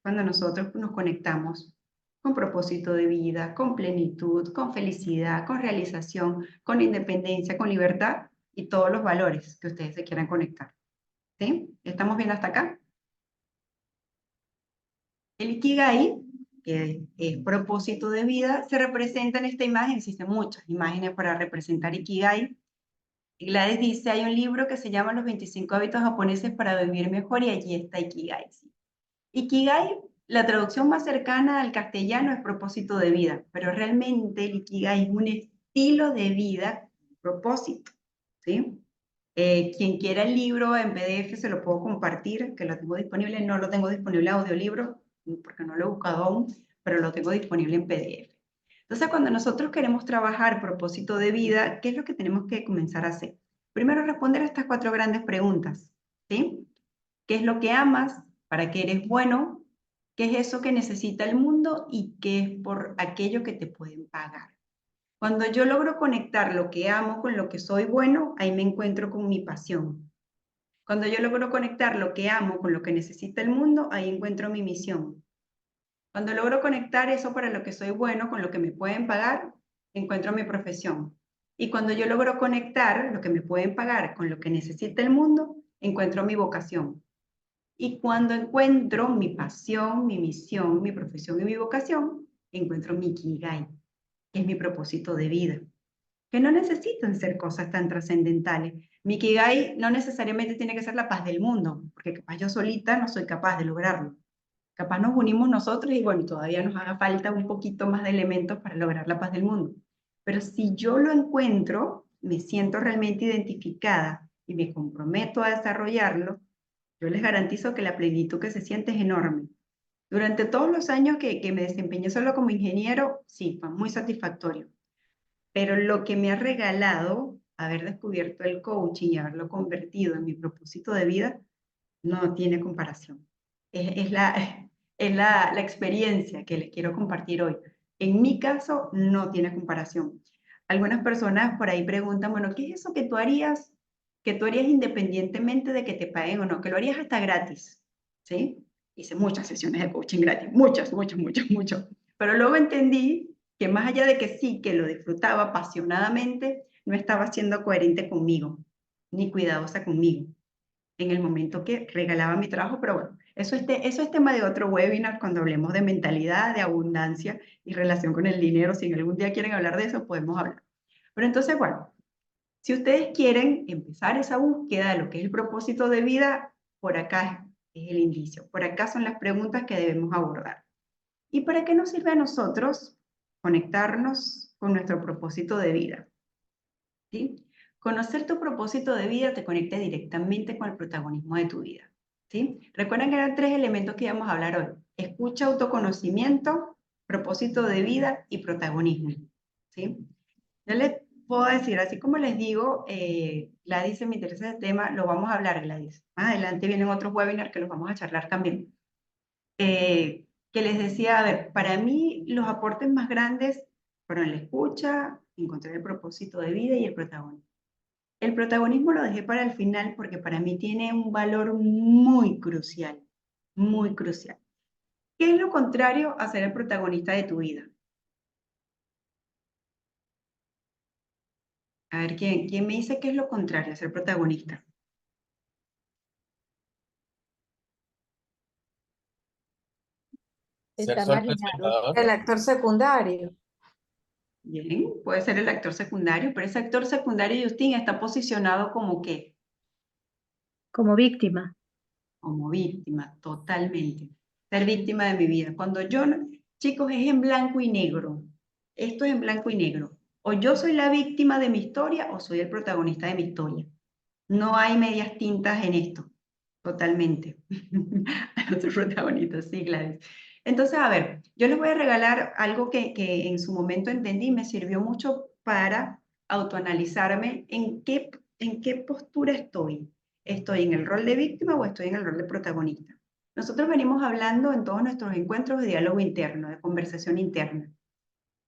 cuando nosotros nos conectamos con propósito de vida, con plenitud, con felicidad, con realización, con independencia, con libertad y todos los valores que ustedes se quieran conectar. ¿Sí? ¿Estamos bien hasta acá? El Ikigai, que es propósito de vida, se representa en esta imagen. Existen muchas imágenes para representar Ikigai. Gladys dice, hay un libro que se llama Los 25 hábitos japoneses para vivir mejor y allí está Ikigai. ¿Sí? Ikigai, la traducción más cercana al castellano es propósito de vida, pero realmente el Ikigai es un estilo de vida, propósito, ¿sí? Quien quiera el libro en PDF se lo puedo compartir, que lo tengo disponible, no lo tengo disponible en audiolibro, porque no lo he buscado aún, pero lo tengo disponible en PDF. Entonces, cuando nosotros queremos trabajar propósito de vida, ¿qué es lo que tenemos que comenzar a hacer? Primero, responder a estas 4 grandes preguntas, ¿sí? ¿Qué es lo que amas? ¿Para qué eres bueno? ¿Qué es eso que necesita el mundo? ¿Y qué es por aquello que te pueden pagar? Cuando yo logro conectar lo que amo con lo que soy bueno, ahí me encuentro con mi pasión. Cuando yo logro conectar lo que amo con lo que necesita el mundo, ahí encuentro mi misión. Cuando logro conectar eso para lo que soy bueno con lo que me pueden pagar, encuentro mi profesión. Y cuando yo logro conectar lo que me pueden pagar con lo que necesita el mundo, encuentro mi vocación. Y cuando encuentro mi pasión, mi misión, mi profesión y mi vocación, encuentro mi Ikigai, que es mi propósito de vida, que no necesitan ser cosas tan trascendentales. Mi Ikigai no necesariamente tiene que ser la paz del mundo, porque capaz yo solita no soy capaz de lograrlo. Capaz nos unimos nosotros y bueno, todavía nos haga falta un poquito más de elementos para lograr la paz del mundo. Pero si yo lo encuentro, me siento realmente identificada y me comprometo a desarrollarlo, yo les garantizo que la plenitud que se siente es enorme. Durante todos los años que me desempeñé solo como ingeniero, sí, fue muy satisfactorio. Pero lo que me ha regalado haber descubierto el coaching y haberlo convertido en mi propósito de vida, no tiene comparación. Es la experiencia que les quiero compartir hoy. En mi caso, no tiene comparación. Algunas personas por ahí preguntan, bueno, ¿qué es eso que tú harías? Que tú harías independientemente de que te paguen o no, que lo harías hasta gratis, ¿sí? Hice muchas sesiones de coaching gratis, muchas. Pero luego entendí que más allá de que sí, que lo disfrutaba apasionadamente, no estaba siendo coherente conmigo, ni cuidadosa conmigo en el momento que regalaba mi trabajo, pero bueno, eso es tema de otro webinar cuando hablemos de mentalidad, de abundancia y relación con el dinero. Si algún día quieren hablar de eso, podemos hablar. Pero entonces, bueno, si ustedes quieren empezar esa búsqueda de lo que es el propósito de vida, por acá es el indicio, por acá son las preguntas que debemos abordar. ¿Y para qué nos sirve a nosotros conectarnos con nuestro propósito de vida? ¿Sí? Conocer tu propósito de vida te conecta directamente con el protagonismo de tu vida, ¿sí? Recuerden que eran 3 elementos que íbamos a hablar hoy. Escucha, autoconocimiento, propósito de vida y protagonismo, ¿sí? Yo les puedo decir, así como les digo, Gladys, me interesa el tema, lo vamos a hablar, Gladys. Más adelante vienen otros webinars que los vamos a charlar también. Que les decía, a ver, para mí los aportes más grandes fueron la escucha, encontrar el propósito de vida y el protagonismo. El protagonismo lo dejé para el final porque para mí tiene un valor muy crucial, muy crucial. ¿Qué es lo contrario a ser el protagonista de tu vida? A ver, ¿quién me dice qué es lo contrario a ser protagonista? Ser Está solo marginado. espectador. El actor secundario. Bien, puede ser el actor secundario, pero ese actor secundario, Justin, está posicionado como ¿qué? Como víctima. Como víctima, totalmente. Ser víctima de mi vida. Cuando yo, chicos, es en blanco y negro. Esto es en blanco y negro. O yo soy la víctima de mi historia o soy el protagonista de mi historia. No hay medias tintas en esto. Totalmente. Otro protagonista, sí, Gladys. Entonces, a ver, yo les voy a regalar algo que en su momento entendí y me sirvió mucho para autoanalizarme en qué postura estoy. ¿Estoy en el rol de víctima o estoy en el rol de protagonista? Nosotros venimos hablando en todos nuestros encuentros de diálogo interno, de conversación interna.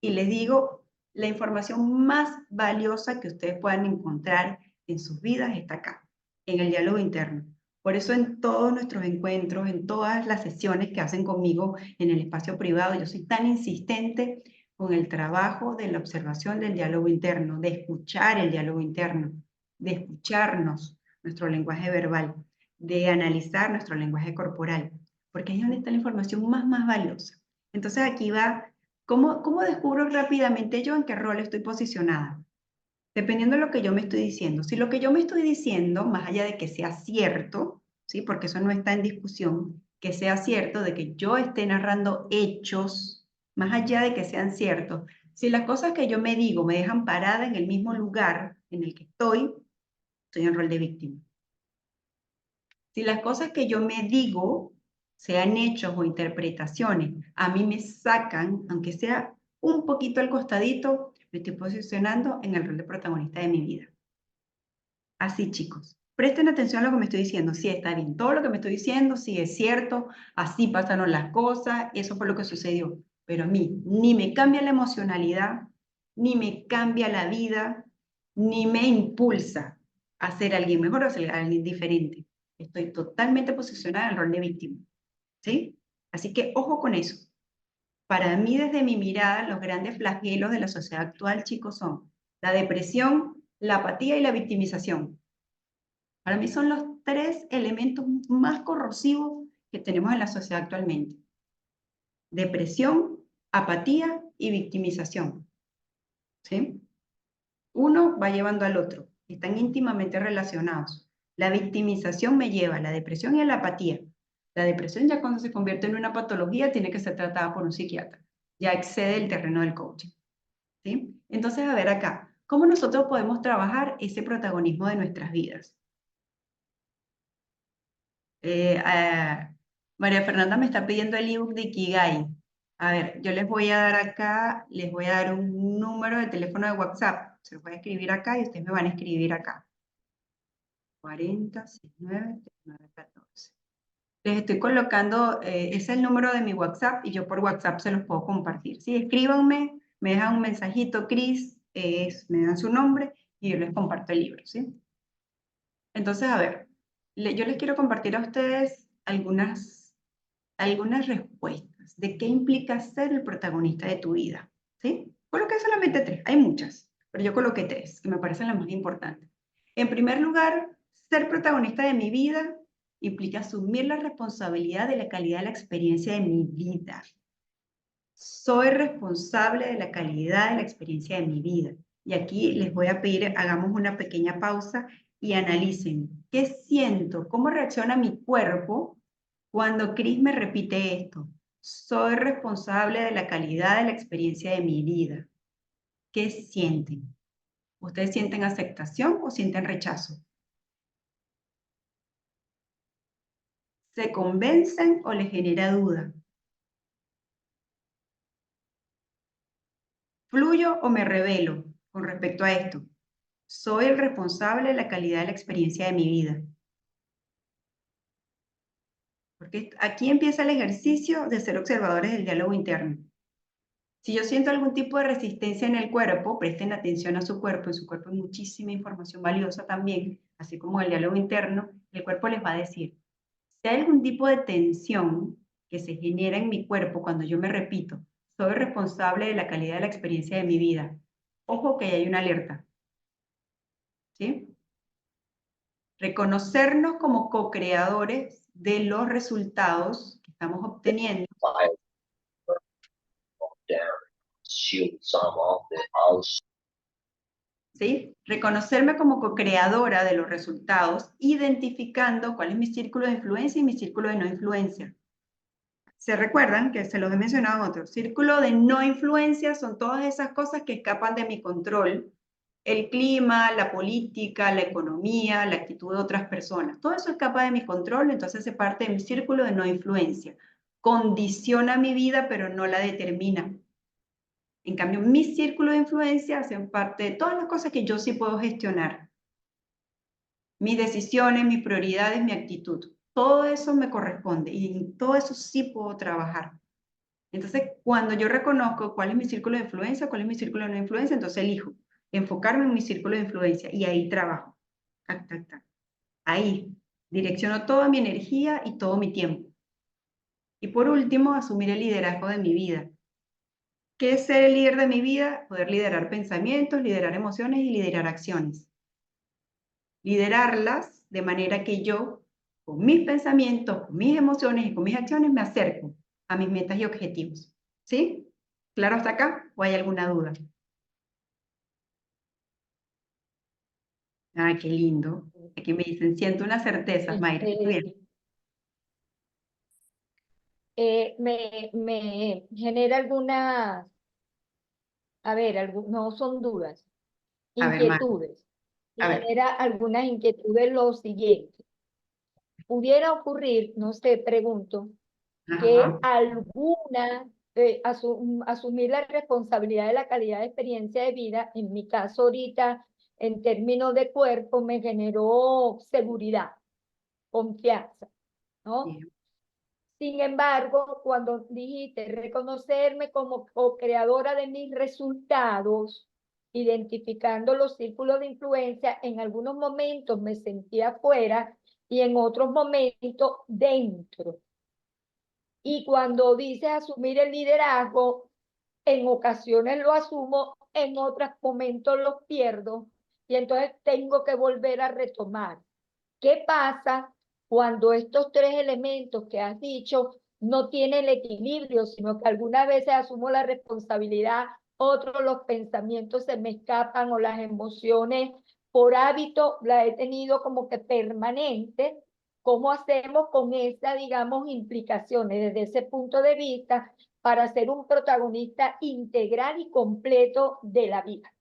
Y les digo, la información más valiosa que ustedes puedan encontrar en sus vidas está acá, en el diálogo interno. Por eso en todos nuestros encuentros, en todas las sesiones que hacen conmigo en el espacio privado, yo soy tan insistente con el trabajo de la observación del diálogo interno, de escuchar el diálogo interno, de escucharnos nuestro lenguaje verbal, de analizar nuestro lenguaje corporal, porque ahí es donde está la información más valiosa. Entonces aquí va, ¿cómo descubro rápidamente yo en qué rol estoy posicionada? Dependiendo de lo que yo me estoy diciendo. Si lo que yo me estoy diciendo, más allá de que sea cierto, ¿sí? Porque eso no está en discusión, que sea cierto, de que yo esté narrando hechos, más allá de que sean ciertos, si las cosas que yo me digo me dejan parada en el mismo lugar en el que estoy en rol de víctima. Si las cosas que yo me digo, sean hechos o interpretaciones, a mí me sacan, aunque sea un poquito al costadito, me estoy posicionando en el rol de protagonista de mi vida. Así, chicos. Presten atención a lo que me estoy diciendo. Sí, está bien. Todo lo que me estoy diciendo, sí es cierto. Así pasaron las cosas. Eso fue lo que sucedió. Pero a mí ni me cambia la emocionalidad, ni me cambia la vida, ni me impulsa a ser alguien mejor o a ser alguien diferente. Estoy totalmente posicionada en el rol de víctima. ¿Sí? Así que ojo con eso. Para mí, desde mi mirada, los grandes flagelos de la sociedad actual, chicos, son la depresión, la apatía y la victimización. Para mí son los 3 elementos más corrosivos que tenemos en la sociedad actualmente. Depresión, apatía y victimización. ¿Sí? Uno va llevando al otro. Están íntimamente relacionados. La victimización me lleva a la depresión y a la apatía. La depresión ya cuando se convierte en una patología tiene que ser tratada por un psiquiatra. Ya excede el terreno del coaching. ¿Sí? Entonces, a ver acá, ¿cómo nosotros podemos trabajar ese protagonismo de nuestras vidas? María Fernanda me está pidiendo el ebook de Ikigai. A ver, yo les voy a dar acá, les voy a dar un número de teléfono de WhatsApp. Se los voy a escribir acá y ustedes me van a escribir acá. 40 69 39 14. Les estoy colocando, ese es el número de mi WhatsApp y yo por WhatsApp se los puedo compartir. Sí, escríbanme, me dejan un mensajito, Cris, me dan su nombre y yo les comparto el libro, ¿sí? Entonces, a ver, yo les quiero compartir a ustedes algunas respuestas de qué implica ser el protagonista de tu vida, ¿sí? Coloqué solamente 3, hay muchas, pero yo coloqué 3, que me parecen las más importantes. En primer lugar, ser protagonista de mi vida implica asumir la responsabilidad de la calidad de la experiencia de mi vida. Soy responsable de la calidad de la experiencia de mi vida. Y aquí les voy a pedir, hagamos una pequeña pausa y analicen qué siento, cómo reacciona mi cuerpo cuando Cris me repite esto. Soy responsable de la calidad de la experiencia de mi vida. ¿Qué sienten? ¿Ustedes sienten aceptación o sienten rechazo? ¿Se convencen o les genera duda? ¿Fluyo o me revelo con respecto a esto? ¿Soy el responsable de la calidad de la experiencia de mi vida? Porque aquí empieza el ejercicio de ser observadores del diálogo interno. Si yo siento algún tipo de resistencia en el cuerpo, presten atención a su cuerpo. En su cuerpo hay muchísima información valiosa también, así como el diálogo interno. El cuerpo les va a decir, si hay algún tipo de tensión que se genera en mi cuerpo cuando yo me repito, soy responsable de la calidad de la experiencia de mi vida. Ojo que hay una alerta. ¿Sí? Reconocernos como co-creadores de los resultados que estamos obteniendo. ¿Sí? Reconocerme como co-creadora de los resultados, identificando cuál es mi círculo de influencia y mi círculo de no influencia. ¿Se recuerdan que se los he mencionado en otros? Círculo de no influencia son todas esas cosas que escapan de mi control. El clima, la política, la economía, la actitud de otras personas. Todo eso escapa de mi control, entonces se parte de mi círculo de no influencia. Condiciona mi vida, pero no la determina. En cambio, mi círculo de influencia hacen parte de todas las cosas que yo sí puedo gestionar. Mis decisiones, mis prioridades, mi actitud. Todo eso me corresponde y en todo eso sí puedo trabajar. Entonces, cuando yo reconozco cuál es mi círculo de influencia, cuál es mi círculo de no influencia, entonces elijo enfocarme en mi círculo de influencia y ahí trabajo. Tac, tac, tac. Ahí direcciono toda mi energía y todo mi tiempo. Y por último, asumir el liderazgo de mi vida. ¿Qué es ser el líder de mi vida? Poder liderar pensamientos, liderar emociones y liderar acciones. Liderarlas de manera que yo, con mis pensamientos, con mis emociones y con mis acciones, me acerco a mis metas y objetivos. ¿Sí? ¿Claro hasta acá? ¿O hay alguna duda? Ay, qué lindo. Aquí me dicen, siento una certeza, Mayra. Muy bien. Me genera algunas, a ver, no son dudas, A ver, Mayra. inquietudes. Me A ver. genera algunas inquietudes lo siguiente. Pudiera ocurrir, no sé, pregunto, que Ajá. asumir la responsabilidad de la calidad de experiencia de vida, en mi caso ahorita, en términos de cuerpo, me generó seguridad, confianza, ¿no? Bien. Sin embargo, cuando dijiste reconocerme como co-creadora de mis resultados, identificando los círculos de influencia, en algunos momentos me sentía afuera y en otros momentos dentro. Y cuando dices asumir el liderazgo, en ocasiones lo asumo, en otros momentos lo pierdo y entonces tengo que volver a retomar. ¿Qué pasa cuando estos tres elementos que has dicho no tienen el equilibrio, sino que algunas veces asumo la responsabilidad, otros los pensamientos se me escapan o las emociones por hábito la he tenido como que permanente? ¿Cómo hacemos con esa, digamos, implicaciones desde ese punto de vista para ser un protagonista integral y completo de la vida?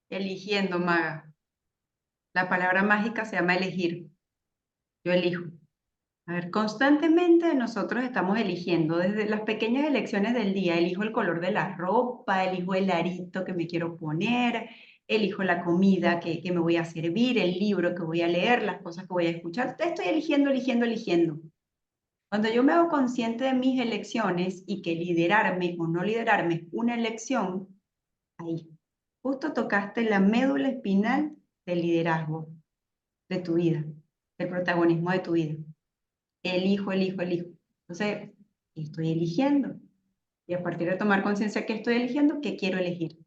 Eligiendo, Maga. La palabra mágica se llama elegir. Yo elijo. A ver, constantemente nosotros estamos eligiendo, desde las pequeñas elecciones del día, elijo el color de la ropa, elijo el arito que me quiero poner, elijo la comida que me voy a servir, el libro que voy a leer, las cosas que voy a escuchar. Estoy eligiendo, eligiendo, eligiendo. Cuando yo me hago consciente de mis elecciones y que liderarme o no liderarme es una elección, ahí, justo tocaste la médula espinal del liderazgo de tu vida, del protagonismo de tu vida. Elijo, elijo, elijo. Entonces, estoy eligiendo. Y a partir de tomar conciencia que estoy eligiendo, ¿qué quiero elegir?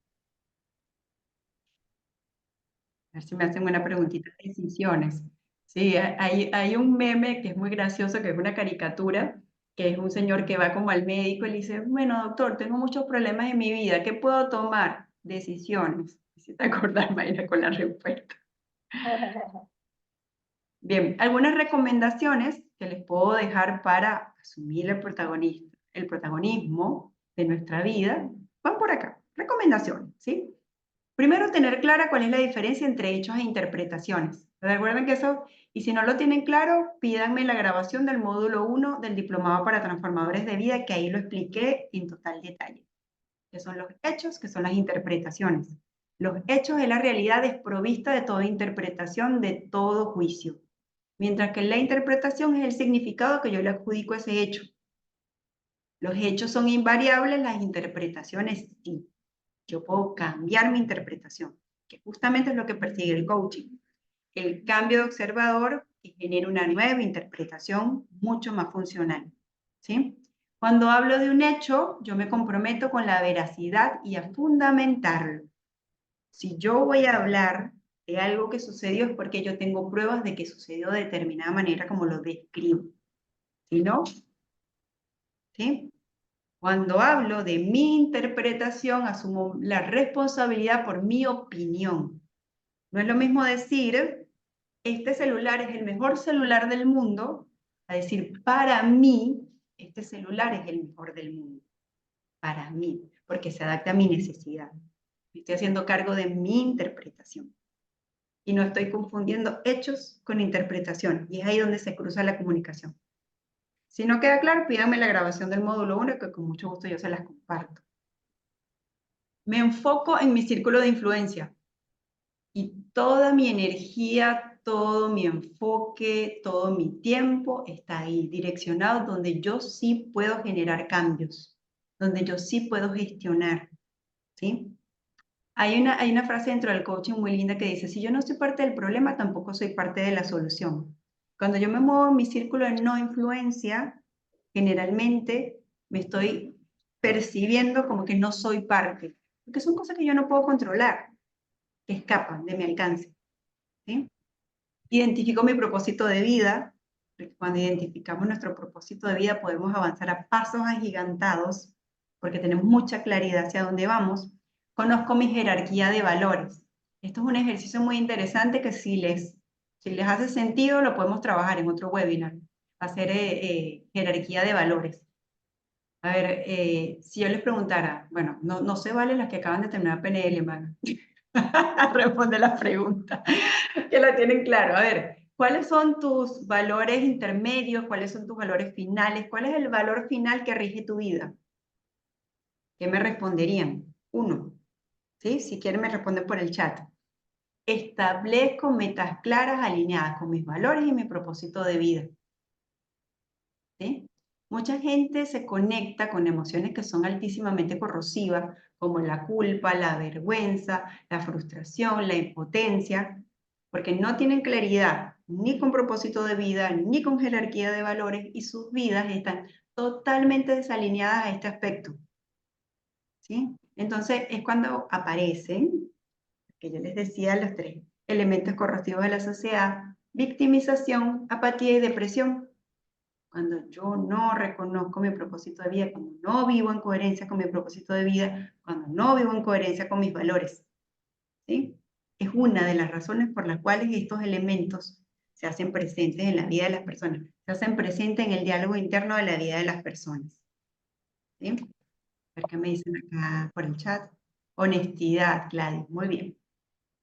A ver si me hacen una preguntita de decisiones. Sí, hay un meme que es muy gracioso, que es una caricatura, que es un señor que va como al médico y le dice, bueno, doctor, tengo muchos problemas en mi vida, ¿qué puedo tomar? Decisiones. Si te acordás, Mayra, con la respuesta. Bien, algunas recomendaciones que les puedo dejar para asumir el protagonismo de nuestra vida van por acá. Recomendaciones, ¿sí? Primero, tener clara cuál es la diferencia entre hechos e interpretaciones. Recuerden que eso, y si no lo tienen claro, pídanme la grabación del módulo 1 del Diplomado para Transformadores de Vida, que ahí lo expliqué en total detalle. ¿Qué son los hechos? ¿Qué son las interpretaciones? Los hechos es la realidad desprovista de toda interpretación, de todo juicio. Mientras que la interpretación es el significado que yo le adjudico a ese hecho. Los hechos son invariables, las interpretaciones sí. Yo puedo cambiar mi interpretación, que justamente es lo que persigue el coaching. El cambio de observador que genera una nueva interpretación mucho más funcional. ¿Sí? Cuando hablo de un hecho, yo me comprometo con la veracidad y a fundamentarlo. Si yo voy a hablar de algo que sucedió es porque yo tengo pruebas de que sucedió de determinada manera como lo describo. Si no, ¿sí? Cuando hablo de mi interpretación, asumo la responsabilidad por mi opinión. No es lo mismo decir, este celular es el mejor celular del mundo, a decir, para mí, este celular es el mejor del mundo. Para mí, porque se adapta a mi necesidad. Me estoy haciendo cargo de mi interpretación. Y no estoy confundiendo hechos con interpretación. Y es ahí donde se cruza la comunicación. Si no queda claro, pídanme la grabación del módulo 1, que con mucho gusto yo se las comparto. Me enfoco en mi círculo de influencia. Y toda mi energía, todo mi enfoque, todo mi tiempo está ahí, direccionado donde yo sí puedo generar cambios, donde yo sí puedo gestionar, ¿sí? Hay una frase dentro del coaching muy linda que dice, si yo no soy parte del problema, tampoco soy parte de la solución. Cuando yo me muevo en mi círculo de no influencia, generalmente me estoy percibiendo como que no soy parte, porque son cosas que yo no puedo controlar, que escapan de mi alcance, ¿sí? Identifico mi propósito de vida, porque cuando identificamos nuestro propósito de vida podemos avanzar a pasos agigantados, porque tenemos mucha claridad hacia dónde vamos. Conozco mi jerarquía de valores. Esto es un ejercicio muy interesante que si les hace sentido lo podemos trabajar en otro webinar, hacer jerarquía de valores. A ver, si yo les preguntara, bueno, no se vale las que acaban de terminar PNL, mano. Responde la pregunta, que la tienen claro. A ver, ¿cuáles son tus valores intermedios? ¿Cuáles son tus valores finales? ¿Cuál es el valor final que rige tu vida? ¿Qué me responderían? 1. ¿Sí? Si quieren me responden por el chat. Establezco metas claras alineadas con mis valores y mi propósito de vida. ¿Sí? Mucha gente se conecta con emociones que son altísimamente corrosivas, como la culpa, la vergüenza, la frustración, la impotencia, porque no tienen claridad ni con propósito de vida, ni con jerarquía de valores, y sus vidas están totalmente desalineadas a este aspecto. ¿Sí? Entonces es cuando aparecen, que yo les decía, los 3 elementos corrosivos de la sociedad: victimización, apatía y depresión. Cuando yo no reconozco mi propósito de vida, cuando no vivo en coherencia con mi propósito de vida, cuando no vivo en coherencia con mis valores, ¿sí? Es una de las razones por las cuales estos elementos se hacen presentes en la vida de las personas, se hacen presentes en el diálogo interno de la vida de las personas, ¿sí? A ver qué me dicen acá por el chat. Honestidad, Gladys, muy bien.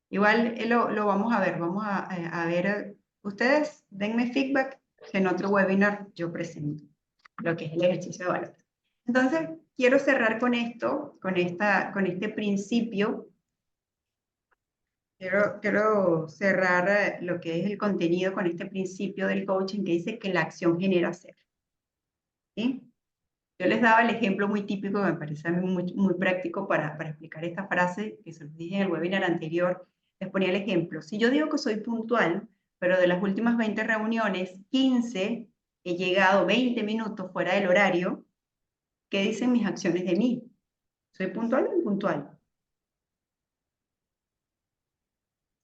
Igual lo vamos a ver, a ver, ustedes denme feedback, que en otro webinar yo presento lo que es el ejercicio de valores. Entonces, quiero cerrar con esto, con este principio. Quiero cerrar lo que es el contenido con este principio del coaching que dice que la acción genera ser. ¿Sí? Yo les daba el ejemplo muy típico, que me parece muy práctico para explicar esta frase, que se los dije en el webinar anterior. Les ponía el ejemplo. Si yo digo que soy puntual, pero de las últimas 20 reuniones, 15 he llegado 20 minutos fuera del horario, ¿qué dicen mis acciones de mí? ¿Soy puntual o impuntual?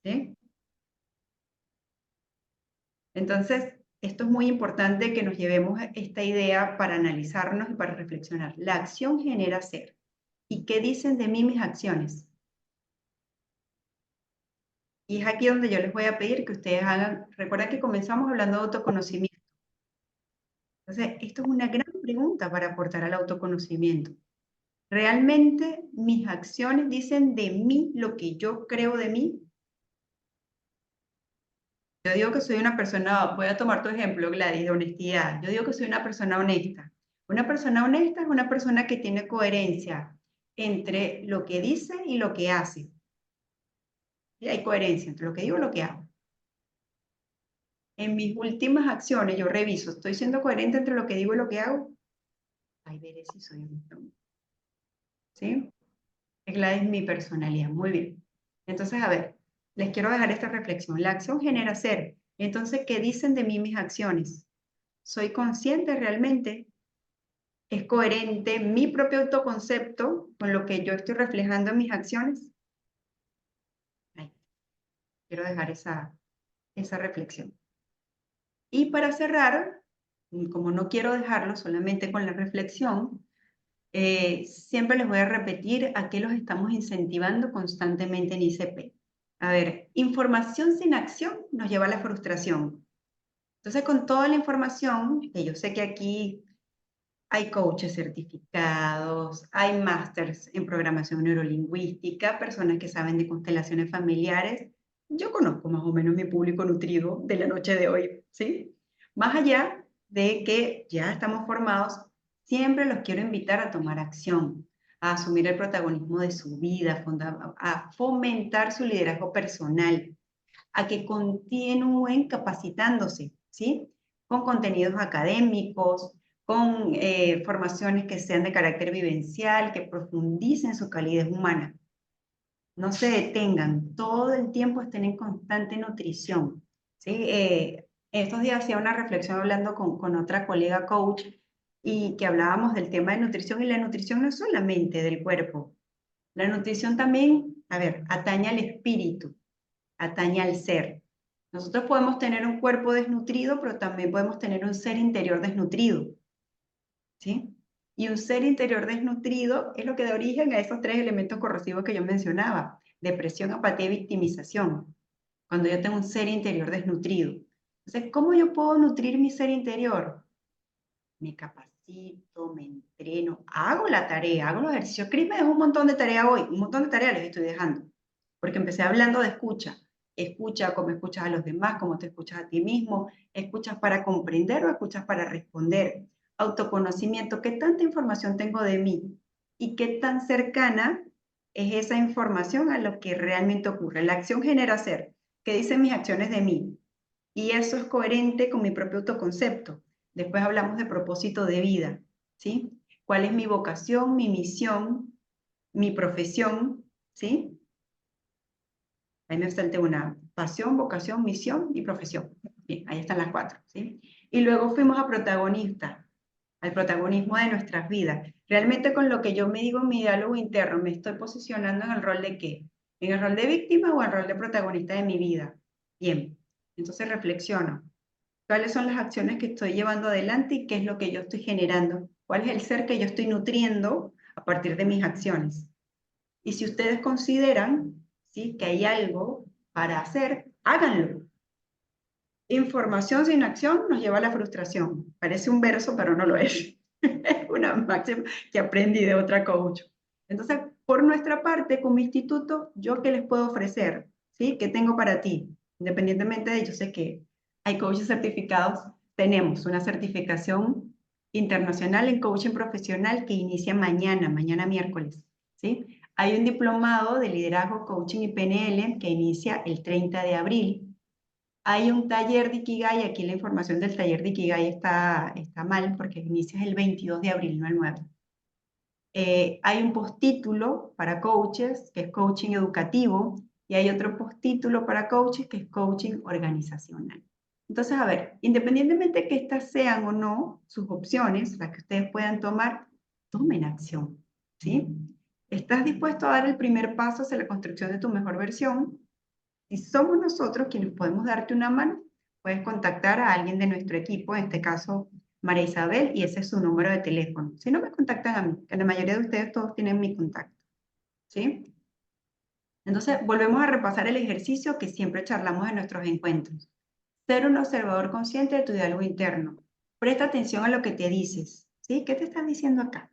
¿Sí? Entonces, esto es muy importante que nos llevemos esta idea para analizarnos y para reflexionar. La acción genera ser. ¿Y qué dicen de mí mis acciones? Y es aquí donde yo les voy a pedir que ustedes hagan, recuerden que comenzamos hablando de autoconocimiento. Entonces, esto es una gran pregunta para aportar al autoconocimiento. ¿Realmente mis acciones dicen de mí lo que yo creo de mí? Yo digo que soy una persona, voy a tomar tu ejemplo, Gladys, de honestidad. Yo digo que soy una persona honesta. Una persona honesta es una persona que tiene coherencia entre lo que dice y lo que hace. Y hay coherencia entre lo que digo y lo que hago. En mis últimas acciones yo reviso, ¿estoy siendo coherente entre lo que digo y lo que hago? Ahí veré si soy honesta. ¿Sí? Gladys, mi personalidad. Muy bien. Entonces, a ver, les quiero dejar esta reflexión. La acción genera ser. Entonces, ¿qué dicen de mí mis acciones? ¿Soy consciente realmente? ¿Es coherente mi propio autoconcepto con lo que yo estoy reflejando en mis acciones? Ahí, quiero dejar esa reflexión. Y para cerrar, como no quiero dejarlo solamente con la reflexión, siempre les voy a repetir a qué los estamos incentivando constantemente en ICP. A ver, información sin acción nos lleva a la frustración. Entonces, con toda la información, que yo sé que aquí hay coaches certificados, hay másters en programación neurolingüística, personas que saben de constelaciones familiares. Yo conozco más o menos mi público nutrido de la noche de hoy, ¿sí? Más allá de que ya estamos formados, siempre los quiero invitar a tomar acción, a asumir el protagonismo de su vida, a fomentar su liderazgo personal, a que continúen capacitándose, ¿sí? Con contenidos académicos, con formaciones que sean de carácter vivencial, que profundicen su calidez humana. No se detengan, todo el tiempo estén en constante nutrición, ¿sí? Estos días hacía una reflexión hablando con otra colega coach y que hablábamos del tema de nutrición, y la nutrición no es solamente del cuerpo. La nutrición también, a ver, atañe al espíritu, atañe al ser. Nosotros podemos tener un cuerpo desnutrido, pero también podemos tener un ser interior desnutrido, ¿sí? Y un ser interior desnutrido es lo que da origen a esos 3 elementos corrosivos que yo mencionaba: depresión, apatía y victimización. Cuando yo tengo un ser interior desnutrido. Entonces, ¿cómo yo puedo nutrir mi ser interior? Me capacito, me entreno, hago la tarea, hago los ejercicios. Cris me dejó un montón de tarea hoy, un montón de tareas les estoy dejando, porque empecé hablando de escucha. Escucha cómo escuchas a los demás, cómo te escuchas a ti mismo, escuchas para comprender o escuchas para responder. Autoconocimiento, ¿qué tanta información tengo de mí? ¿Y qué tan cercana es esa información a lo que realmente ocurre? La acción genera ser. ¿Qué dicen mis acciones de mí? Y eso es coherente con mi propio autoconcepto. Después hablamos de propósito de vida, ¿sí? ¿Cuál es mi vocación, mi misión, mi profesión, ¿sí? Ahí me salté una: pasión, vocación, misión y profesión. Bien, ahí están las 4, ¿sí? Y luego fuimos a protagonista, al protagonismo de nuestras vidas. Realmente con lo que yo me digo en mi diálogo interno, ¿me estoy posicionando en el rol de qué? ¿En el rol de víctima o en el rol de protagonista de mi vida? Bien, entonces reflexiono. ¿Cuáles son las acciones que estoy llevando adelante y qué es lo que yo estoy generando? ¿Cuál es el ser que yo estoy nutriendo a partir de mis acciones? Y si ustedes consideran, ¿sí?, que hay algo para hacer, háganlo. Información sin acción nos lleva a la frustración. Parece un verso, pero no lo es. Es una máxima que aprendí de otra coach. Entonces, por nuestra parte, como instituto, ¿yo qué les puedo ofrecer? ¿Sí? ¿Qué tengo para ti? Independientemente de, yo sé que hay coaches certificados, tenemos una certificación internacional en coaching profesional que inicia mañana miércoles, ¿sí? Hay un diplomado de liderazgo, coaching y PNL que inicia el 30 de abril. Hay un taller de Ikigai, aquí la información del taller de Ikigai está mal porque inicia el 22 de abril, no el 9. Hay un postítulo para coaches, que es coaching educativo, y hay otro postítulo para coaches, que es coaching organizacional. Entonces, a ver, independientemente de que estas sean o no sus opciones, las que ustedes puedan tomar, tomen acción, ¿sí? ¿Estás dispuesto a dar el primer paso hacia la construcción de tu mejor versión? Si somos nosotros quienes podemos darte una mano, puedes contactar a alguien de nuestro equipo, en este caso María Isabel, y ese es su número de teléfono. Si no, me contactan a mí, que la mayoría de ustedes todos tienen mi contacto, ¿sí? Entonces, volvemos a repasar el ejercicio que siempre charlamos en nuestros encuentros. Ser un observador consciente de tu diálogo interno. Presta atención a lo que te dices, ¿sí? ¿Qué te estás diciendo acá?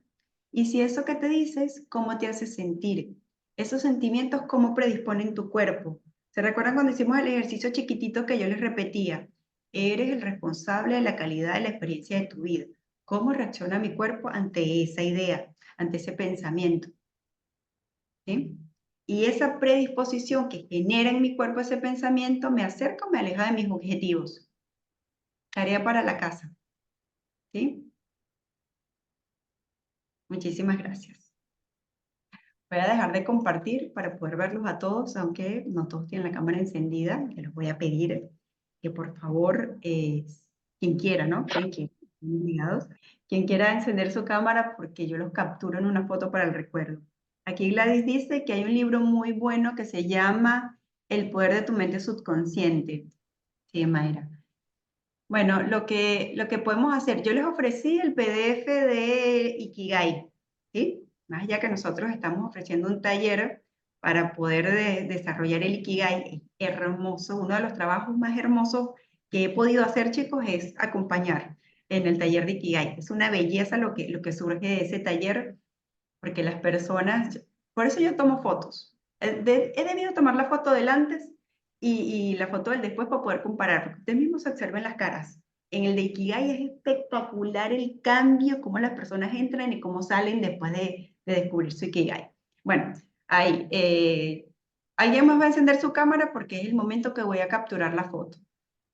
Y si eso que te dices, ¿cómo te hace sentir? Esos sentimientos, ¿cómo predisponen tu cuerpo? ¿Se recuerdan cuando hicimos el ejercicio chiquitito que yo les repetía? Eres el responsable de la calidad de la experiencia de tu vida. ¿Cómo reacciona mi cuerpo ante esa idea, ante ese pensamiento? ¿Sí? Y esa predisposición que genera en mi cuerpo ese pensamiento me acerca o me aleja de mis objetivos. Tarea para la casa. ¿Sí? Muchísimas gracias. Voy a dejar de compartir para poder verlos a todos, aunque no todos tienen la cámara encendida. Que les voy a pedir que por favor, quien quiera, ¿no? Quien quiera encender su cámara porque yo los capturo en una foto para el recuerdo. Aquí Gladys dice que hay un libro muy bueno que se llama El poder de tu mente subconsciente. Sí, Mayra. Bueno, lo que podemos hacer, yo les ofrecí el PDF de Ikigai, ¿sí? Más allá que nosotros estamos ofreciendo un taller para poder desarrollar el Ikigai, es hermoso, uno de los trabajos más hermosos que he podido hacer, chicos, es acompañar en el taller de Ikigai. Es una belleza lo que surge de ese taller, porque las personas, por eso yo tomo fotos. He debido tomar la foto del antes y la foto del después para poder comparar, porque ustedes mismos se observen las caras. En el de Ikigai es espectacular el cambio, cómo las personas entran y cómo salen después de descubrir su Ikigai. Bueno, ahí. ¿Alguien más va a encender su cámara? Porque es el momento que voy a capturar la foto.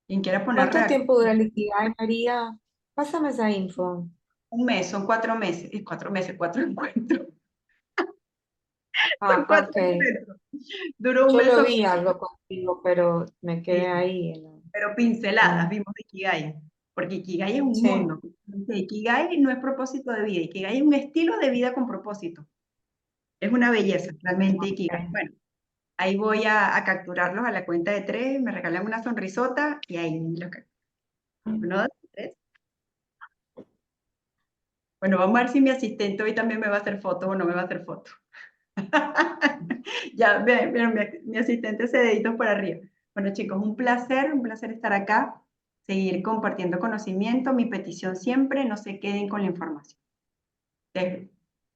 Quien quiera poner ¿Cuánto reacción. tiempo dura el Ikigai, María? Pásame esa info. Un mes, son 4 meses. 4 meses, 4 encuentros. Son Ah, 4 ok. encuentros. Duró un Yo mes. lo vi algo contigo, pero me quedé Sí, ahí. pero pinceladas Mm, vimos de Ikigai, porque Ikigai es un sí. mundo. Ikigai no es propósito de vida, Ikigai es un estilo de vida con propósito. Es una belleza, realmente Ikigai. Ok. Bueno, ahí voy a capturarlos a la cuenta de 3, me regalan una sonrisota y ahí los capturo. 1, 2, 3. Bueno, vamos a ver si mi asistente hoy también me va a hacer foto o no me va a hacer foto. Ya, vean, mi asistente hace deditos para arriba. Bueno, chicos, un placer estar acá, seguir compartiendo conocimiento. Mi petición siempre, no se queden con la información. Ustedes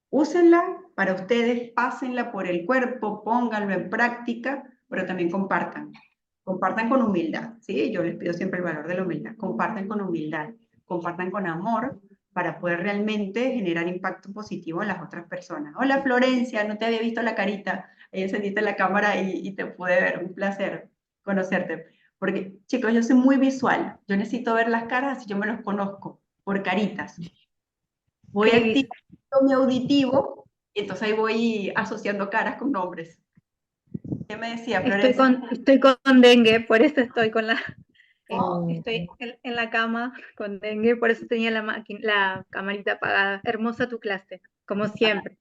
úsenla para ustedes, pásenla por el cuerpo, pónganlo en práctica, pero también compartan. Compartan con humildad, ¿sí? Yo les pido siempre el valor de la humildad. Compartan con humildad, compartan con amor para poder realmente generar impacto positivo en las otras personas. Hola Florencia, no te había visto la carita, ahí encendiste la cámara y te pude ver, un placer conocerte. Porque chicos, yo soy muy visual, yo necesito ver las caras y yo me los conozco por caritas. Voy Qué vi- activando mi auditivo y entonces ahí voy asociando caras con nombres. ¿Qué me decía Florencia? Estoy con dengue, por eso estoy Mm, estoy en la cama con dengue, por eso tenía la camarita apagada. Hermosa tu clase, como siempre.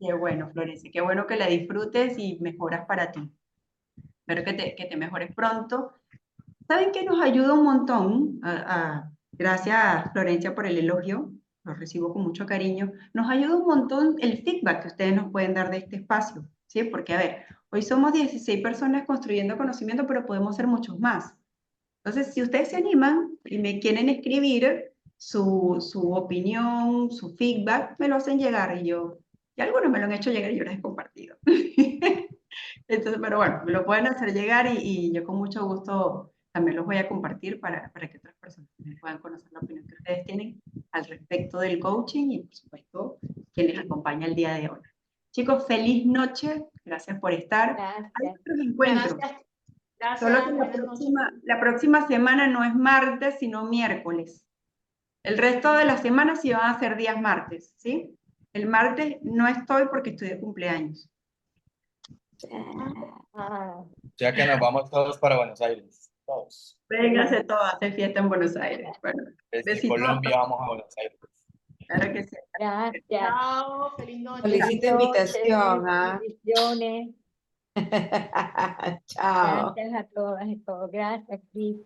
Qué bueno, Florencia, qué bueno que la disfrutes y mejoras para ti. Espero que te mejores pronto. ¿Saben qué nos ayuda un montón? Gracias, Florencia, por el elogio. Lo recibo con mucho cariño. Nos ayuda un montón el feedback que ustedes nos pueden dar de este espacio, ¿sí? Porque, a ver, hoy somos 16 personas construyendo conocimiento, pero podemos ser muchos más. Entonces, si ustedes se animan y me quieren escribir su opinión, su feedback, me lo hacen llegar y algunos me lo han hecho llegar y yo les he compartido. Entonces, pero bueno, me lo pueden hacer llegar y yo con mucho gusto también los voy a compartir para que otras personas también puedan conocer la opinión que ustedes tienen al respecto del coaching y, por supuesto, quien les acompaña el día de hoy. Chicos, feliz noche. Gracias por estar. Hay Gracias. otros encuentros. Gracias, Solo que buenas noches. la próxima semana no es martes, sino miércoles. El resto de la semana sí van a ser días martes, ¿sí? El martes no estoy porque estoy de cumpleaños. Ah, Ya que nos vamos todos para Buenos Aires. Todos. Véngase todos a hacer fiesta en Buenos Aires. Bueno, Desde besitos a Colombia todos. vamos a Buenos Aires. Claro que sí. gracias. Chao, feliz noche. Feliz Solicito noche, invitación, ¿ah? bendiciones. Chao. Gracias a todas y todos. Gracias, Cris.